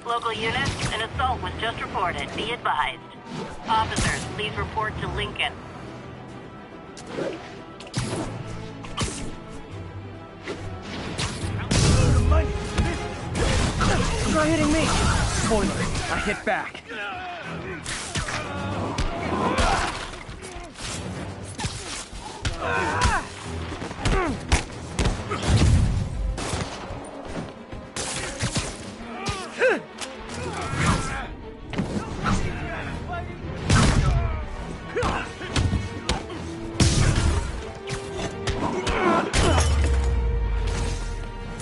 Local units, an assault was just reported. Be advised. Officers, please report to Lincoln. Try hitting me. Spoiler, I hit back.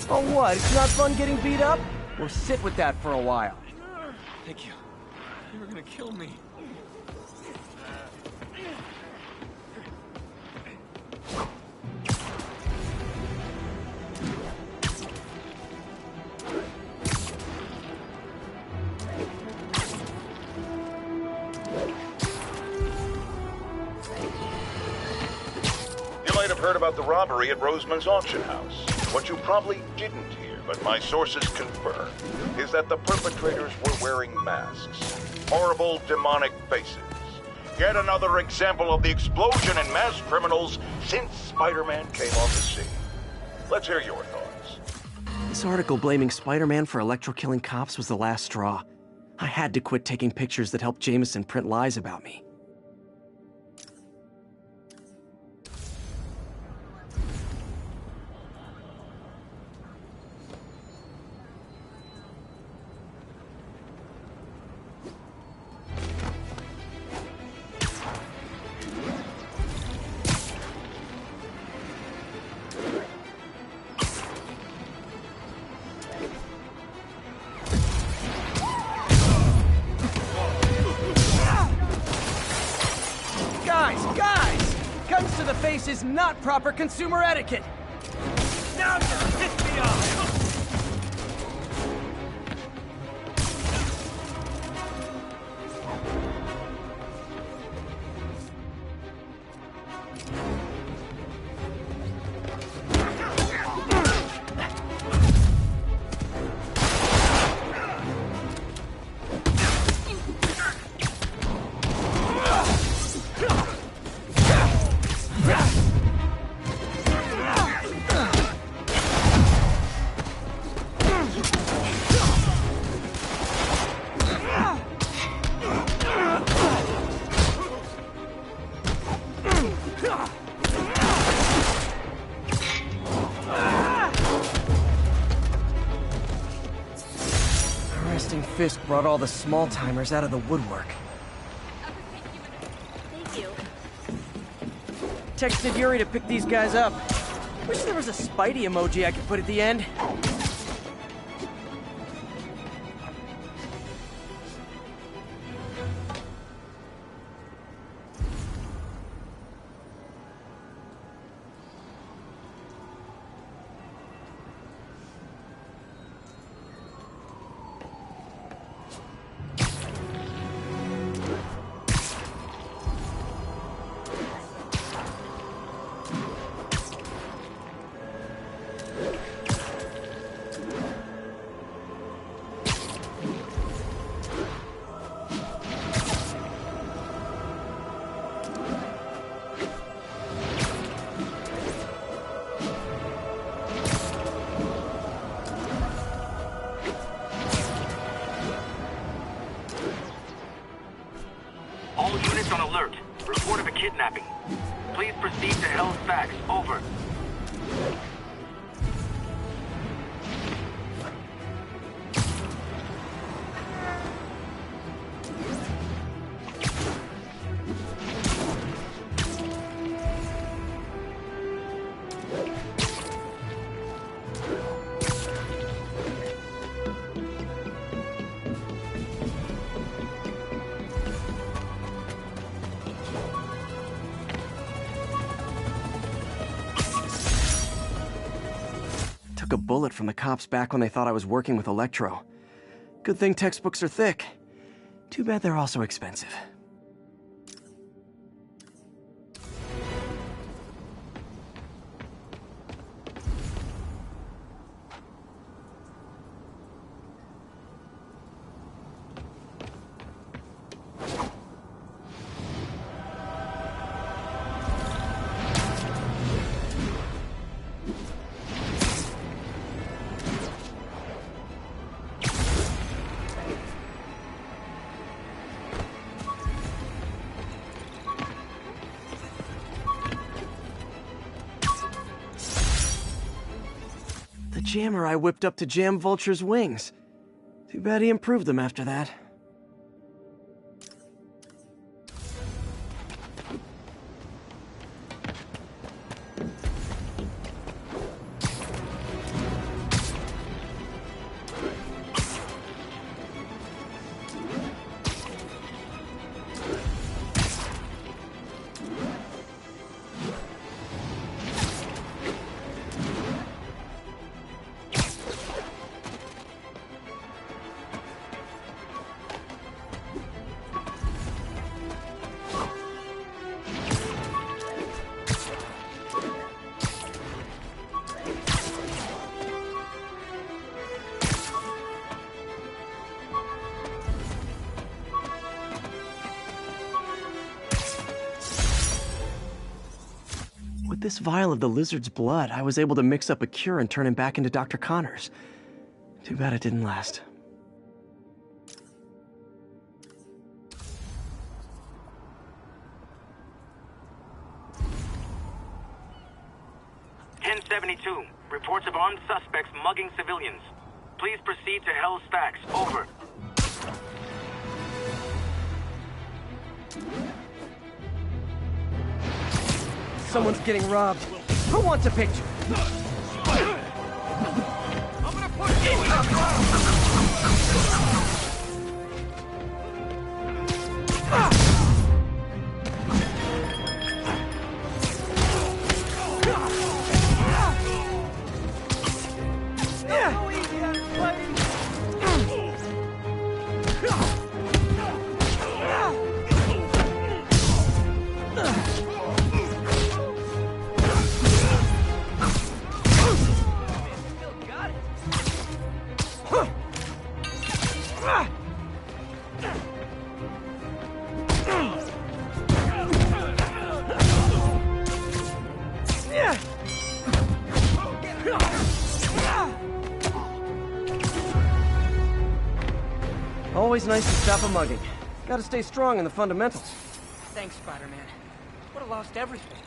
Oh, what? It's not fun getting beat up? We'll sit with that for a while. Thank you. You were gonna kill me. You might have heard about the robbery at Roseman's auction house. What you probably didn't hear, but my sources confirm, is that the perpetrators were wearing masks. Horrible, demonic faces. Yet another example of the explosion in mass criminals since Spider-Man came on the scene. Let's hear your thoughts. This article blaming Spider-Man for electro-killing cops was the last straw. I had to quit taking pictures that helped Jameson print lies about me. Guys! Guns to the face is not proper consumer etiquette! Now just piss me off! Fisk brought all the small-timers out of the woodwork. Thank you. Texted Yuri to pick these guys up. Wish there was a Spidey emoji I could put at the end. All units on alert. Report of a kidnapping. Please proceed to Hell's Facts. Over. Took a bullet from the cops back when they thought I was working with Electro. Good thing textbooks are thick. Too bad they're also expensive. Jammer I whipped up to jam Vulture's wings. Too bad he improved them after that. With this vial of the lizard's blood, I was able to mix up a cure and turn him back into Dr. Connors. Too bad it didn't last. Reports of armed suspects mugging civilians. Please proceed to Hell's Facts. Over. Someone's getting robbed. Who wants a picture? I'm gonna put you Always nice to stop a mugging. Gotta stay strong in the fundamentals. Thanks, Spider-Man. Would've lost everything.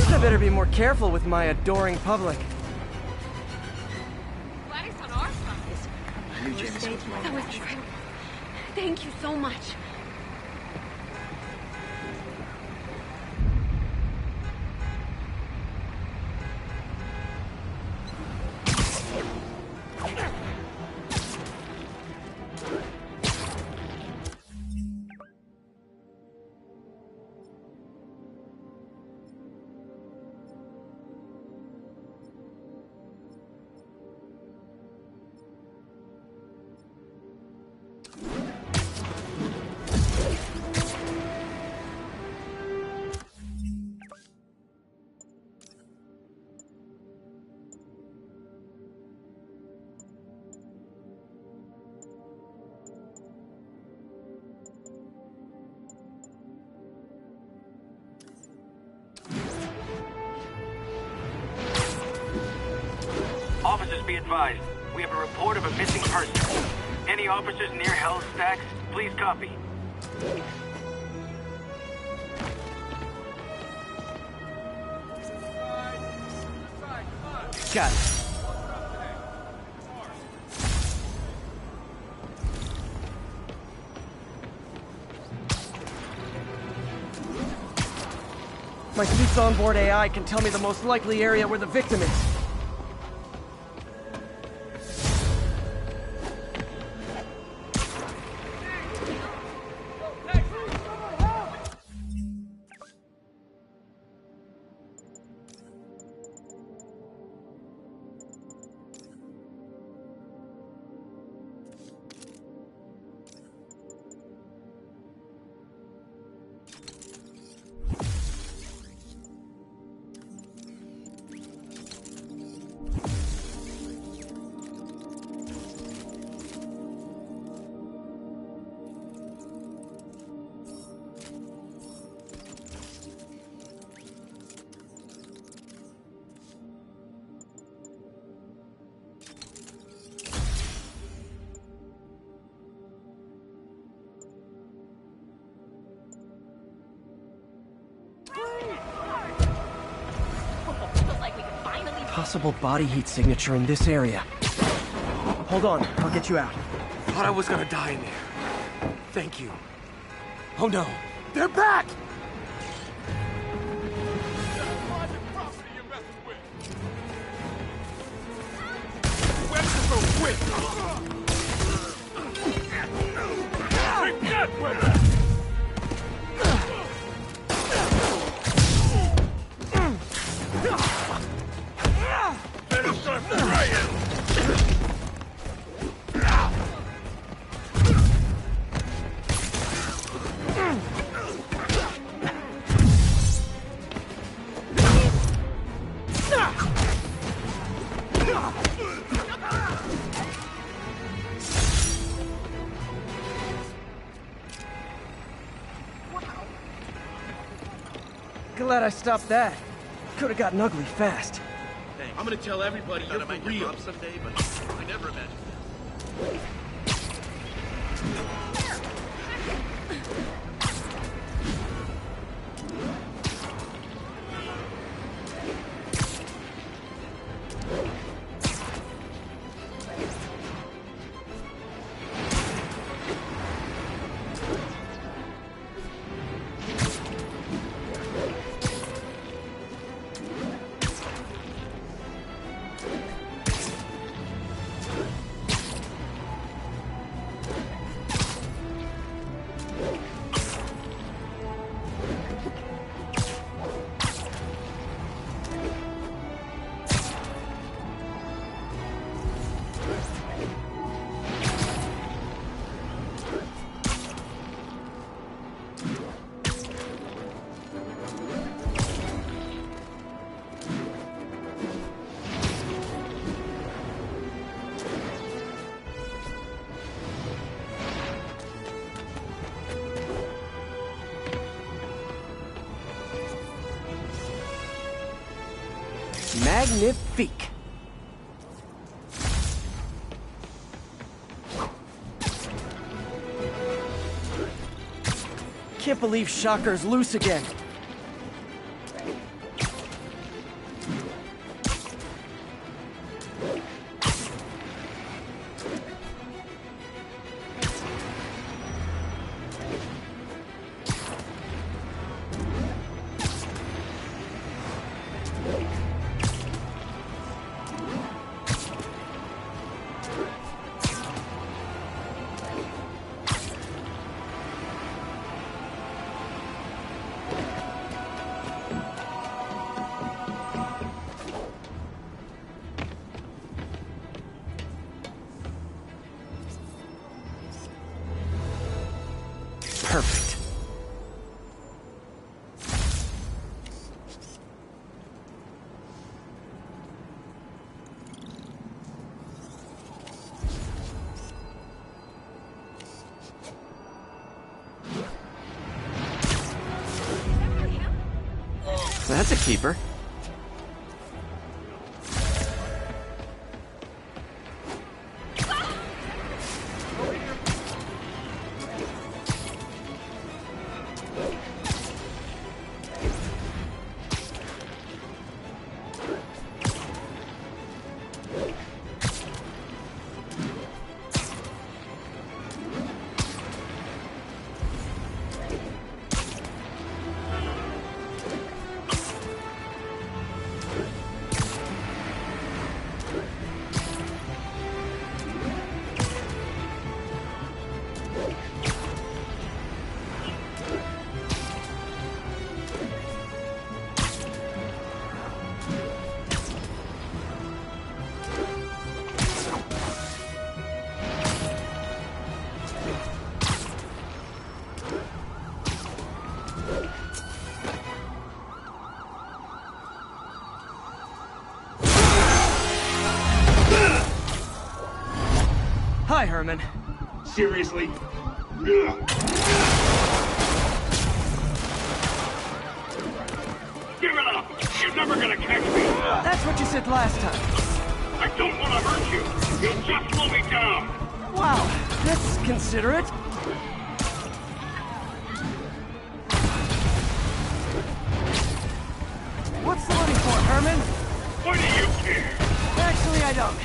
I better be more careful with my adoring public. That was great. Thank you so much. Officers, be advised. We have a report of a missing person. Any officers near Hell's Stacks, please copy. Got it. My suit's onboard AI can tell me the most likely area where the victim is. Possible body heat signature in this area. Hold on, I'll get you out. Thought I was gonna die in there. Thank you. Oh no, they're back! Weapons are quick! Take that weapon! Better start trying! Glad I stopped that. Could have gotten ugly fast. I'm gonna tell everybody you're for real someday, but I never imagined that. Magnifique. Can't believe Shocker's loose again. Perfect. That's a keeper. Hi, Herman. Seriously? Give it up! You're never gonna catch me! That's what you said last time. I don't want to hurt you! You'll just slow me down! Wow, that's considerate. What's the money for, Herman? Why do you care? Actually, I don't.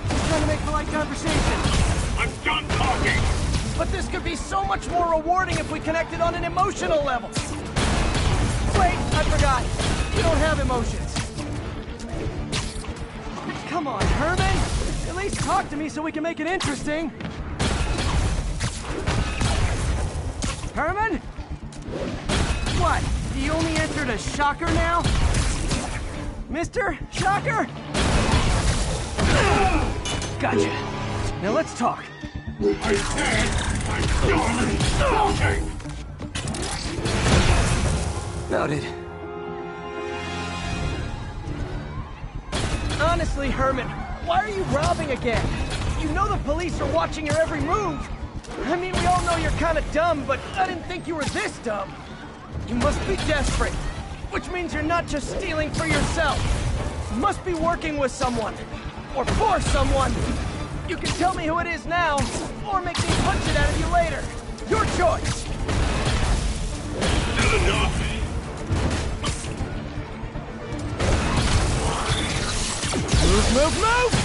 I'm trying to make polite conversation. I'm done talking! But this could be so much more rewarding if we connected on an emotional level. Wait, I forgot. You don't have emotions. Come on, Herman. At least talk to me so we can make it interesting. Herman? What? You only answered a Shocker now? Mr. Shocker? Gotcha. Now let's talk. I said I'm done talking! Noted. Honestly, Herman, why are you robbing again? You know the police are watching your every move. I mean, we all know you're kind of dumb, but I didn't think you were this dumb. You must be desperate, which means you're not just stealing for yourself. You must be working with someone, or for someone. You can tell me who it is now, or make me punch it out of you later. Your choice. Not enough. Move, move, move!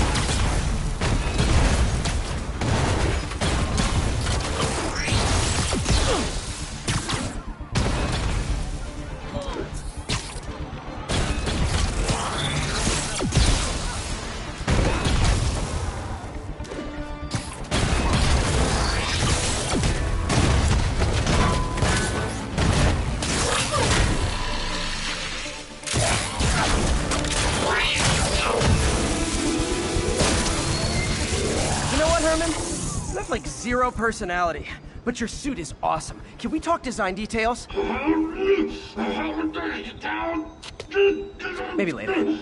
Like zero personality, but your suit is awesome. Can we talk design details? Maybe later.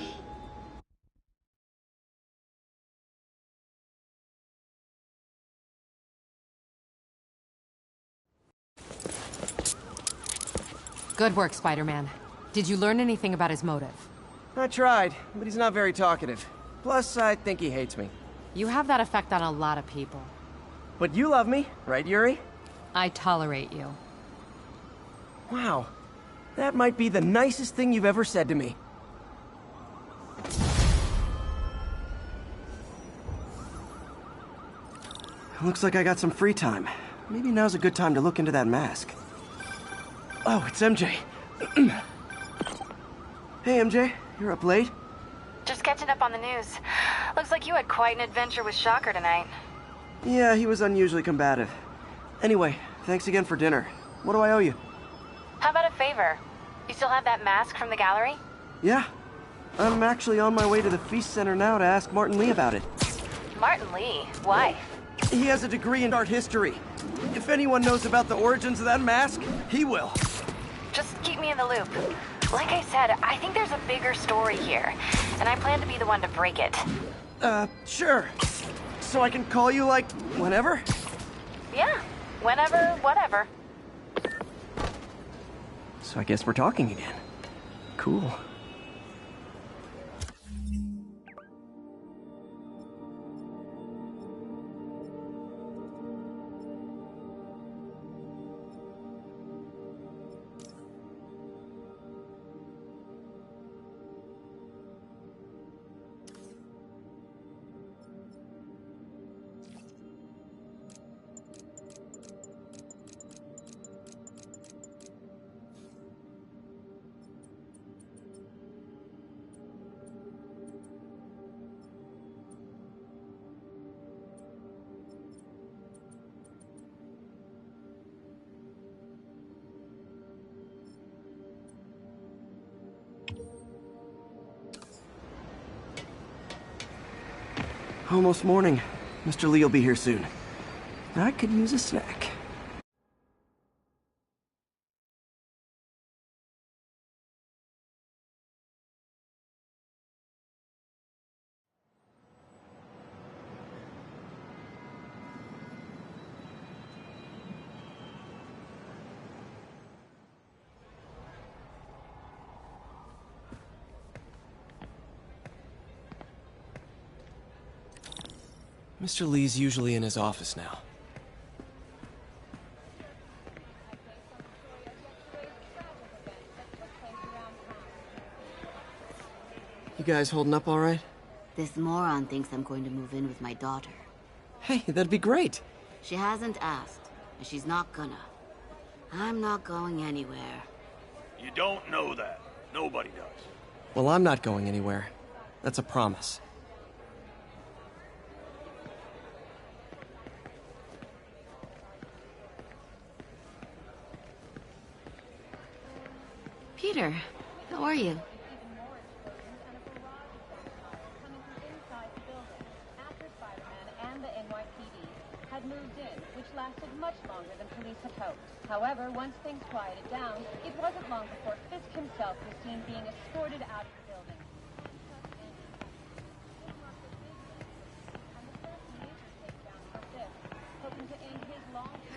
Good work, Spider-Man. Did you learn anything about his motive? I tried, but he's not very talkative. Plus, I think he hates me. You have that effect on a lot of people. But you love me, right, Yuri? I tolerate you. Wow. That might be the nicest thing you've ever said to me. Looks like I got some free time. Maybe now's a good time to look into that mask. Oh, it's MJ. Hey, MJ. You're up late? Just catching up on the news. Looks like you had quite an adventure with Shocker tonight. Yeah, he was unusually combative. Anyway, thanks again for dinner. What do I owe you? How about a favor? You still have that mask from the gallery? Yeah. I'm actually on my way to the Feast Center now to ask Martin Lee about it. Martin Lee? Why? He has a degree in art history. If anyone knows about the origins of that mask, he will. Just keep me in the loop. Like I said, I think there's a bigger story here, and I plan to be the one to break it. Sure. So I can call you, like, whenever? Yeah, whenever, whatever. So I guess we're talking again. Cool. Almost morning. Mr. Lee will be here soon. I could use a snack. Mr. Lee's usually in his office now. You guys holding up all right? This moron thinks I'm going to move in with my daughter. Hey, that'd be great. She hasn't asked, and she's not gonna. I'm not going anywhere. You don't know that. Nobody does. Well, I'm not going anywhere. That's a promise. Peter, how are you? Had moved in, which lasted much longer than police had hoped. However, once things quieted down, it wasn't long before Fisk himself was seen being escorted out of the building.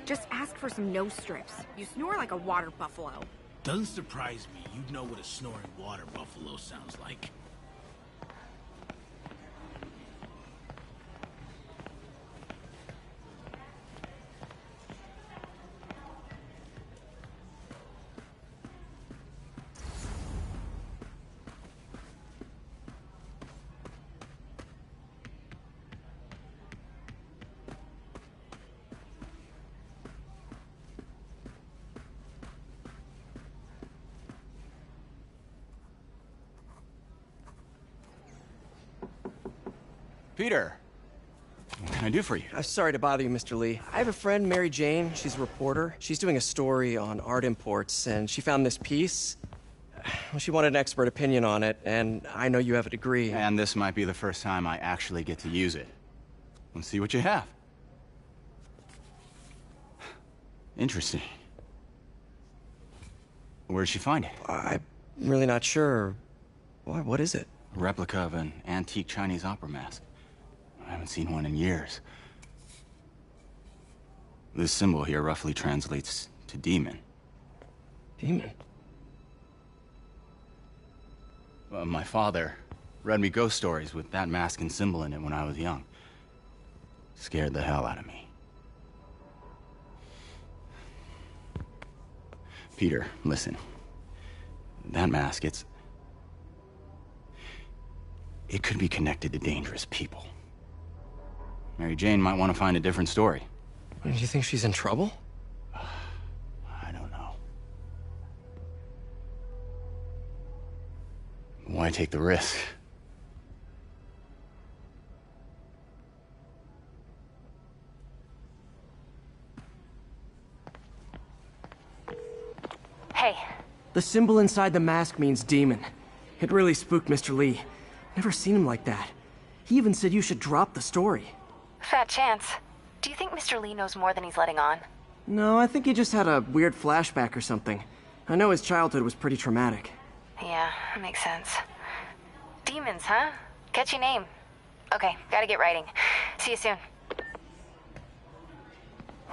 Just ask for some nose strips. You snore like a water buffalo. Doesn't surprise me. You'd know what a snoring water buffalo sounds like. Peter, what can I do for you? Sorry to bother you, Mr. Lee. I have a friend, Mary Jane. She's a reporter. She's doing a story on art imports, and she found this piece. Well, she wanted an expert opinion on it, and I know you have a degree. And this might be the first time I actually get to use it. Let's see what you have. Interesting. Where did she find it? I'm really not sure. What is it? A replica of an antique Chinese opera mask. I haven't seen one in years. This symbol here roughly translates to demon. Demon? My father read me ghost stories with that mask and symbol in it when I was young. Scared the hell out of me. Peter, listen. That mask, it could be connected to dangerous people. Mary Jane might want to find a different story. Do you think she's in trouble? I don't know. Why take the risk? Hey. The symbol inside the mask means demon. It really spooked Mr. Lee. Never seen him like that. He even said you should drop the story. Fat chance. Do you think Mr. Lee knows more than he's letting on? No, I think he just had a weird flashback or something. I know his childhood was pretty traumatic. Yeah, makes sense. Demons, huh? Catchy name. Okay, gotta get writing. See you soon.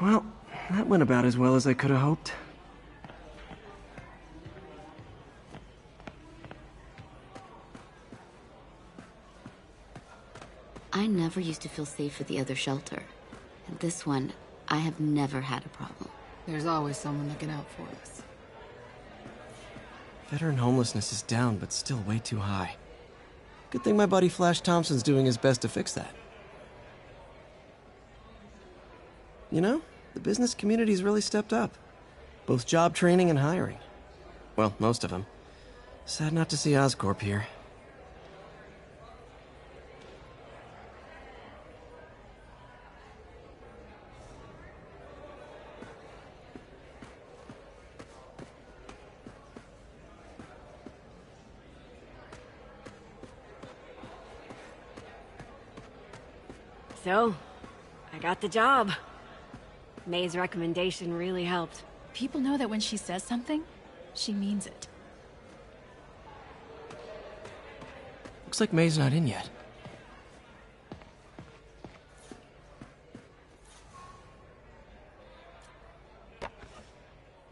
Well, that went about as well as I could have hoped. I never used to feel safe at the other shelter. And this one, I have never had a problem. There's always someone looking out for us. Veteran homelessness is down, but still way too high. Good thing my buddy Flash Thompson's doing his best to fix that. You know, the business community's really stepped up. Both job training and hiring. Well, most of them. Sad not to see Oscorp here. So, I got the job. May's recommendation really helped. People know that when she says something, she means it. Looks like May's not in yet.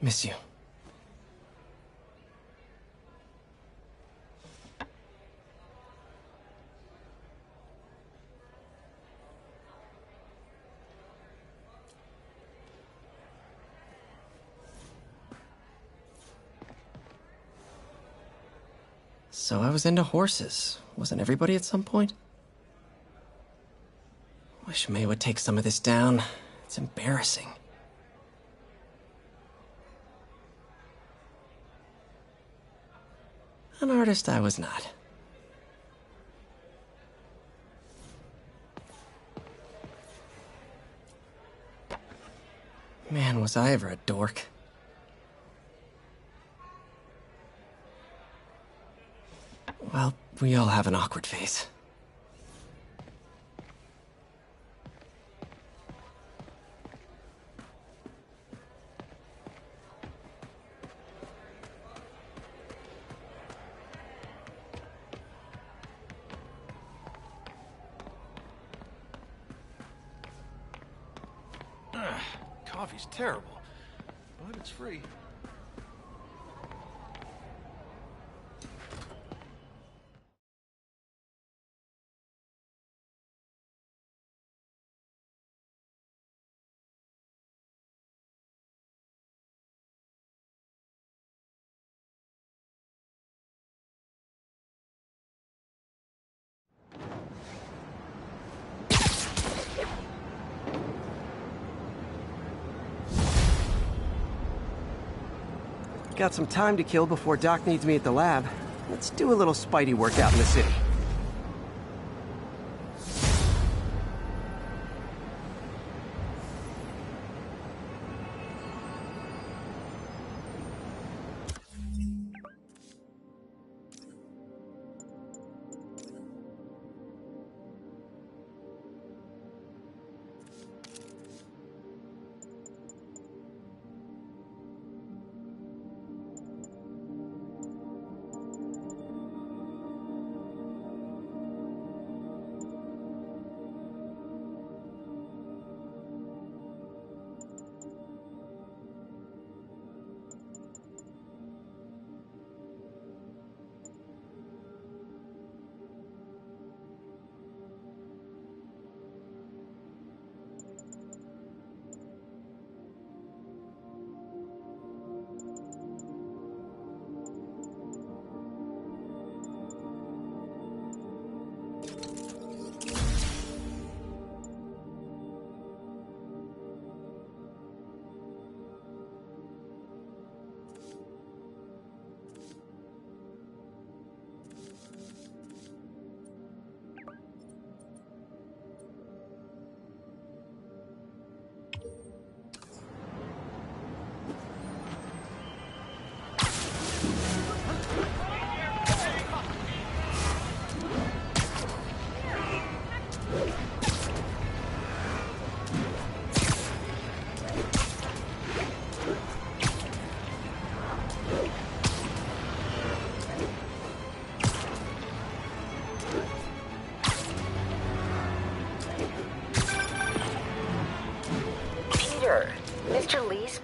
Miss you. So I was into horses. Wasn't everybody at some point? Wish May would take some of this down. It's embarrassing. An artist I was not. Man, was I ever a dork. Well, we all have an awkward phase. Coffee's terrible, but it's free. Got some time to kill before Doc needs me at the lab. Let's do a little Spidey workout in the city.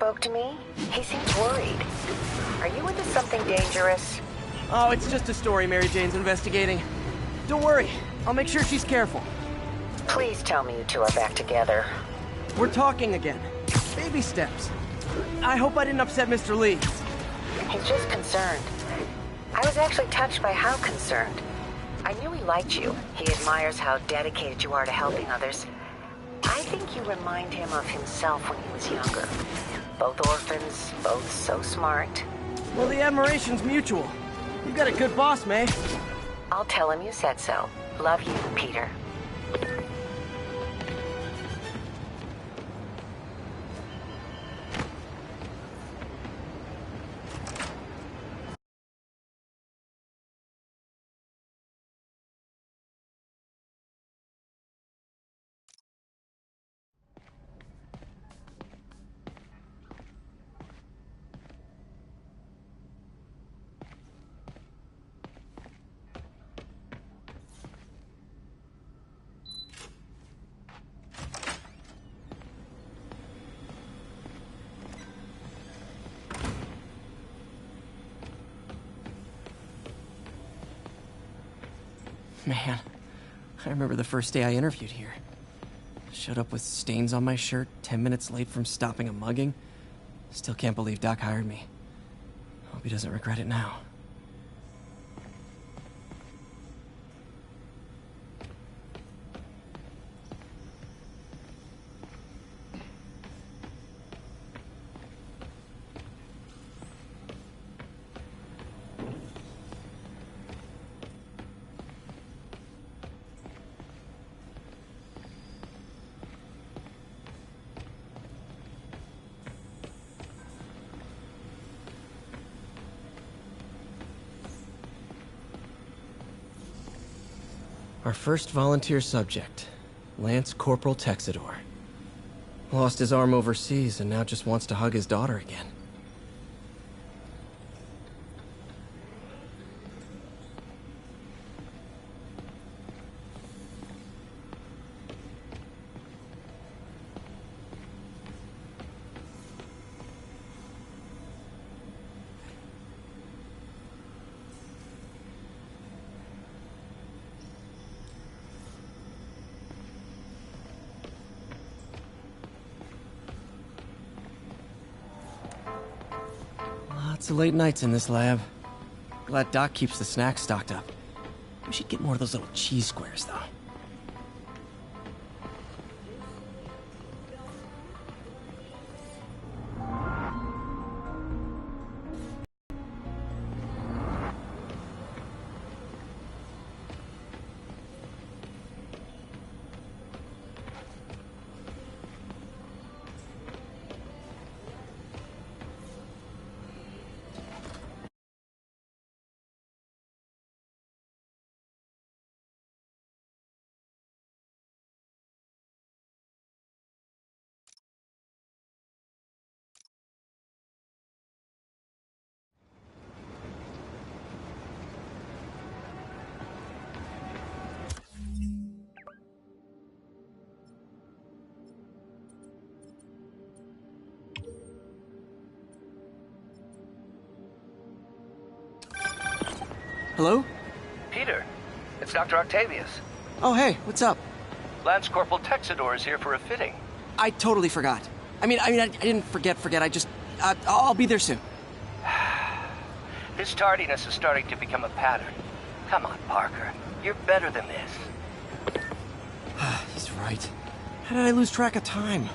spoke to me. He seems worried. Are you into something dangerous? Oh, it's just a story Mary Jane's investigating. Don't worry, I'll make sure she's careful. Please tell me you two are back together. We're talking again. Baby steps. I hope I didn't upset Mr. Lee. He's just concerned. I was actually touched by how concerned. I knew he liked you. He admires how dedicated you are to helping others. I think you remind him of himself when he was younger. Both orphans, both so smart. Well, the admiration's mutual. You've got a good boss, May. I'll tell him you said so. Love you, Peter. Man, I remember the first day I interviewed here. Showed up with stains on my shirt, 10 minutes late from stopping a mugging. Still can't believe Doc hired me. Hope he doesn't regret it now. Our first volunteer subject, Lance Corporal Texidor. Lost his arm overseas and now just wants to hug his daughter again. Lots of late nights in this lab. Glad Doc keeps the snacks stocked up. We should get more of those little cheese squares, though. Hello? Peter, it's Dr. Octavius. Oh, hey, what's up? Lance Corporal Texidor is here for a fitting. I totally forgot. I didn't forget. I just, I'll be there soon. This tardiness is starting to become a pattern. Come on, Parker. You're better than this. He's right. How did I lose track of time?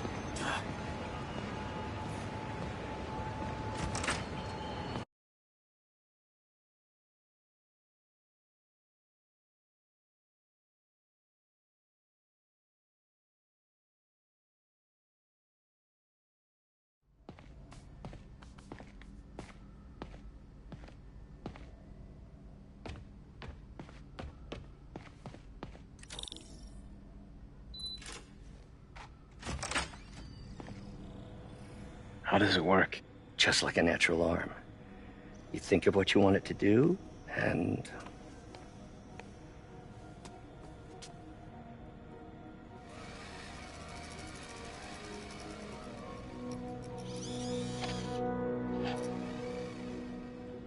How does it work? Just like a natural arm. You think of what you want it to do, and...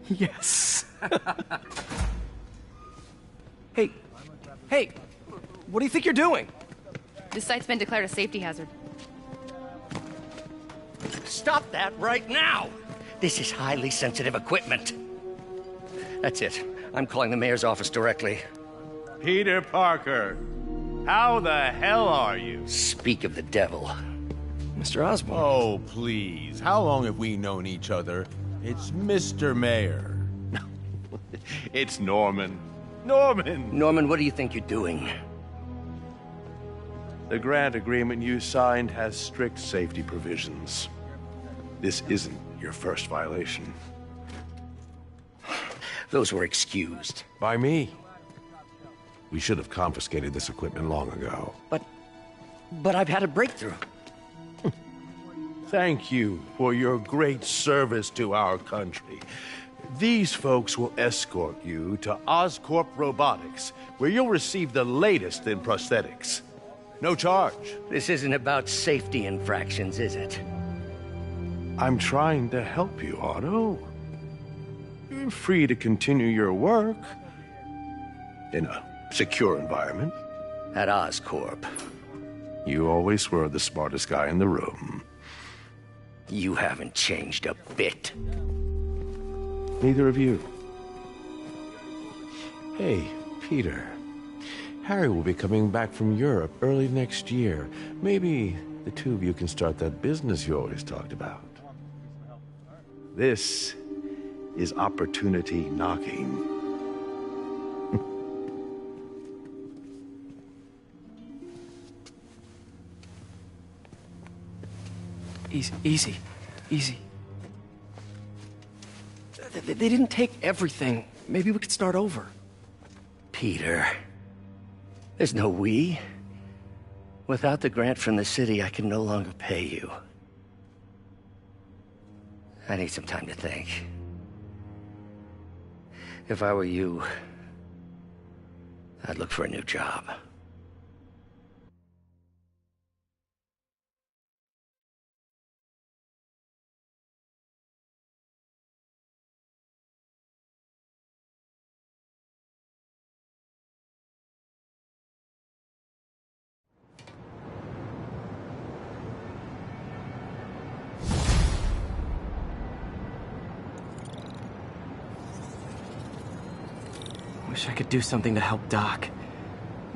Yes. Hey, hey, what do you think you're doing? This site's been declared a safety hazard. Stop that right now! This is highly sensitive equipment. That's it. I'm calling the mayor's office directly. Peter Parker, how the hell are you? Speak of the devil. Mr. Osborn. Oh, please. How long have we known each other? It's Mr. Mayor. It's Norman. Norman! Norman, what do you think you're doing? The grant agreement you signed has strict safety provisions. This isn't your first violation. Those were excused. By me. We should have confiscated this equipment long ago. But I've had a breakthrough. Thank you for your great service to our country. These folks will escort you to Oscorp Robotics, where you'll receive the latest in prosthetics. No charge. This isn't about safety infractions, is it? I'm trying to help you, Otto. You're free to continue your work in a secure environment. At Oscorp. You always were the smartest guy in the room. You haven't changed a bit. Neither of you. Hey, Peter. Harry will be coming back from Europe early next year. Maybe the two of you can start that business you always talked about. This is opportunity knocking. Easy. They didn't take everything. Maybe we could start over. Peter, there's no we. Without the grant from the city, I can no longer pay you. I need some time to think. If I were you, I'd look for a new job. Wish I could do something to help Doc.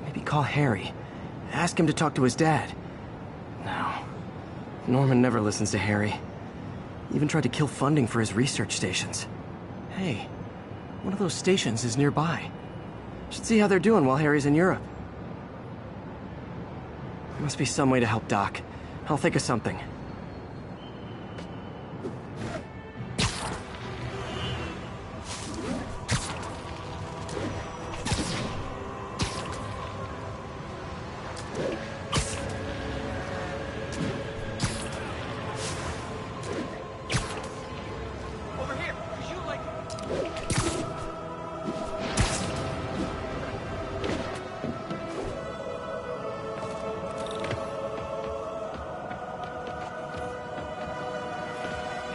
Maybe call Harry. Ask him to talk to his dad. No. Norman never listens to Harry. Even tried to kill funding for his research stations. Hey, one of those stations is nearby. Should see how they're doing while Harry's in Europe. There must be some way to help Doc. I'll think of something.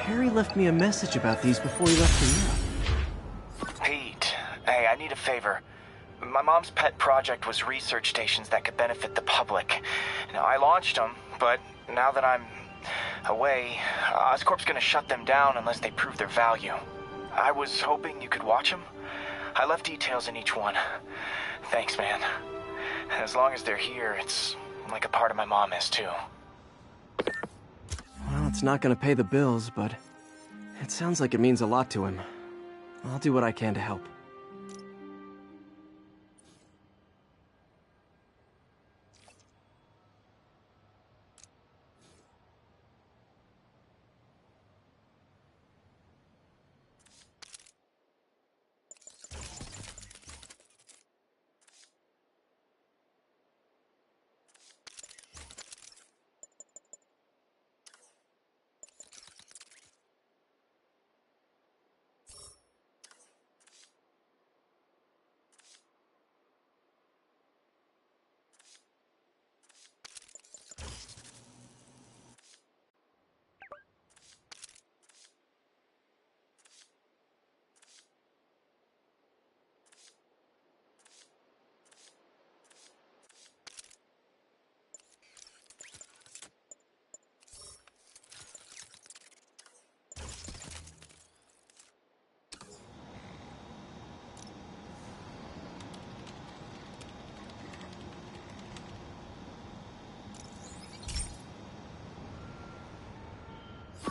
Harry left me a message about these before he left for Europe. Pete, hey, I need a favor. My mom's pet project was research stations that could benefit the public. Now, I launched them, but now that I'm away, Oscorp's gonna shut them down unless they prove their value. I was hoping you could watch them. I left details in each one. Thanks, man. As long as they're here, it's like a part of my mom is, too. Well, it's not gonna pay the bills, but it sounds like it means a lot to him. I'll do what I can to help.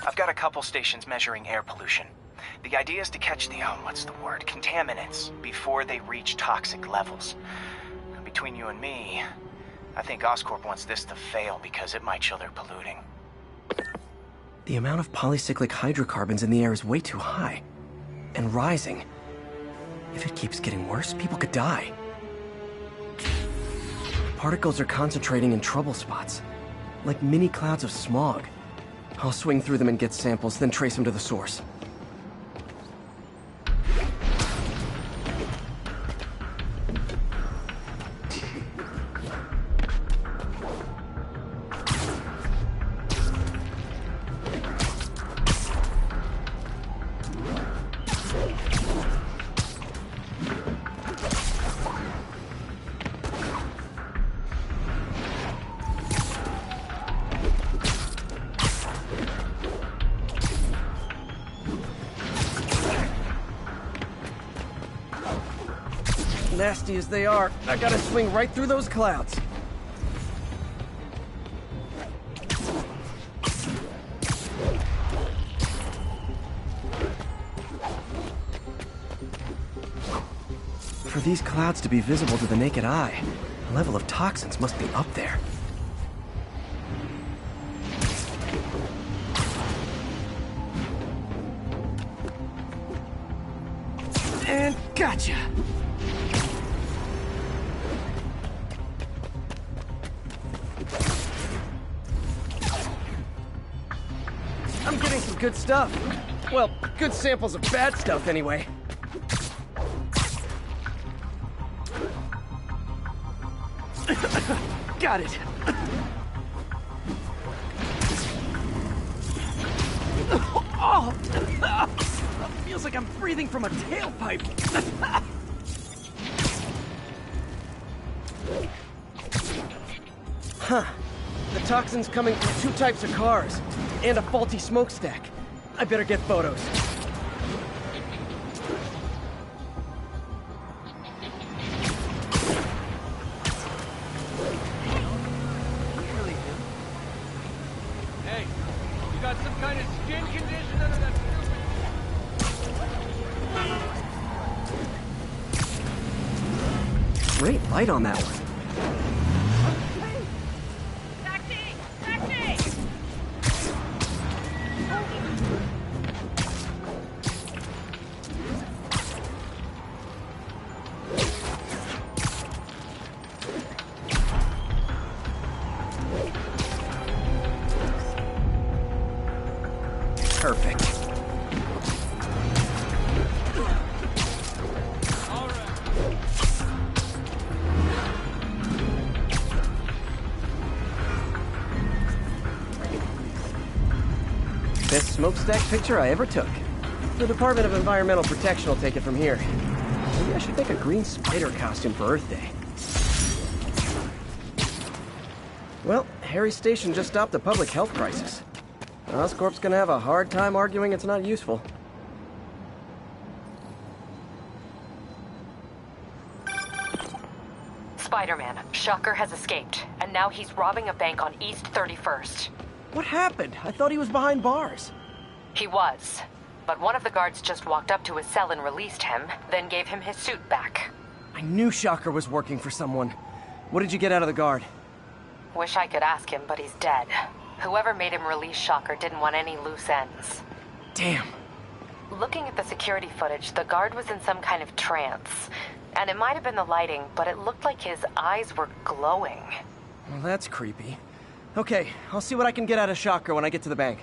I've got a couple stations measuring air pollution. The idea is to catch the, contaminants before they reach toxic levels. Between you and me, I think Oscorp wants this to fail because it might show they're polluting. The amount of polycyclic hydrocarbons in the air is way too high. And rising. If it keeps getting worse, people could die. Particles are concentrating in trouble spots, like mini clouds of smog. I'll swing through them and get samples, then trace them to the source. Nasty as they are, I gotta swing right through those clouds. For these clouds to be visible to the naked eye, the level of toxins must be up there. And gotcha! I'm getting some good stuff. Well, good samples of bad stuff, anyway. Got it. Oh! Feels like I'm breathing from a tailpipe. Huh. The toxin's coming from 2 types of cars, and a faulty smokestack. I better get photos. Hey, you got some kind of skin condition under that stupid... Great light on that one. Perfect. Best smokestack picture I ever took. The Department of Environmental Protection will take it from here. Maybe I should make a green spider costume for Earth Day. Well, Harry's station just stopped a public health crisis. Oscorp's gonna have a hard time arguing it's not useful. Spider-Man, Shocker has escaped, and now he's robbing a bank on East 31st. What happened? I thought he was behind bars. He was, but one of the guards just walked up to his cell and released him, then gave him his suit back. I knew Shocker was working for someone. What did you get out of the guard? Wish I could ask him, but he's dead. Whoever made him release Shocker didn't want any loose ends. Damn. Looking at the security footage, the guard was in some kind of trance. And it might have been the lighting, but it looked like his eyes were glowing. Well, that's creepy. Okay, I'll see what I can get out of Shocker when I get to the bank.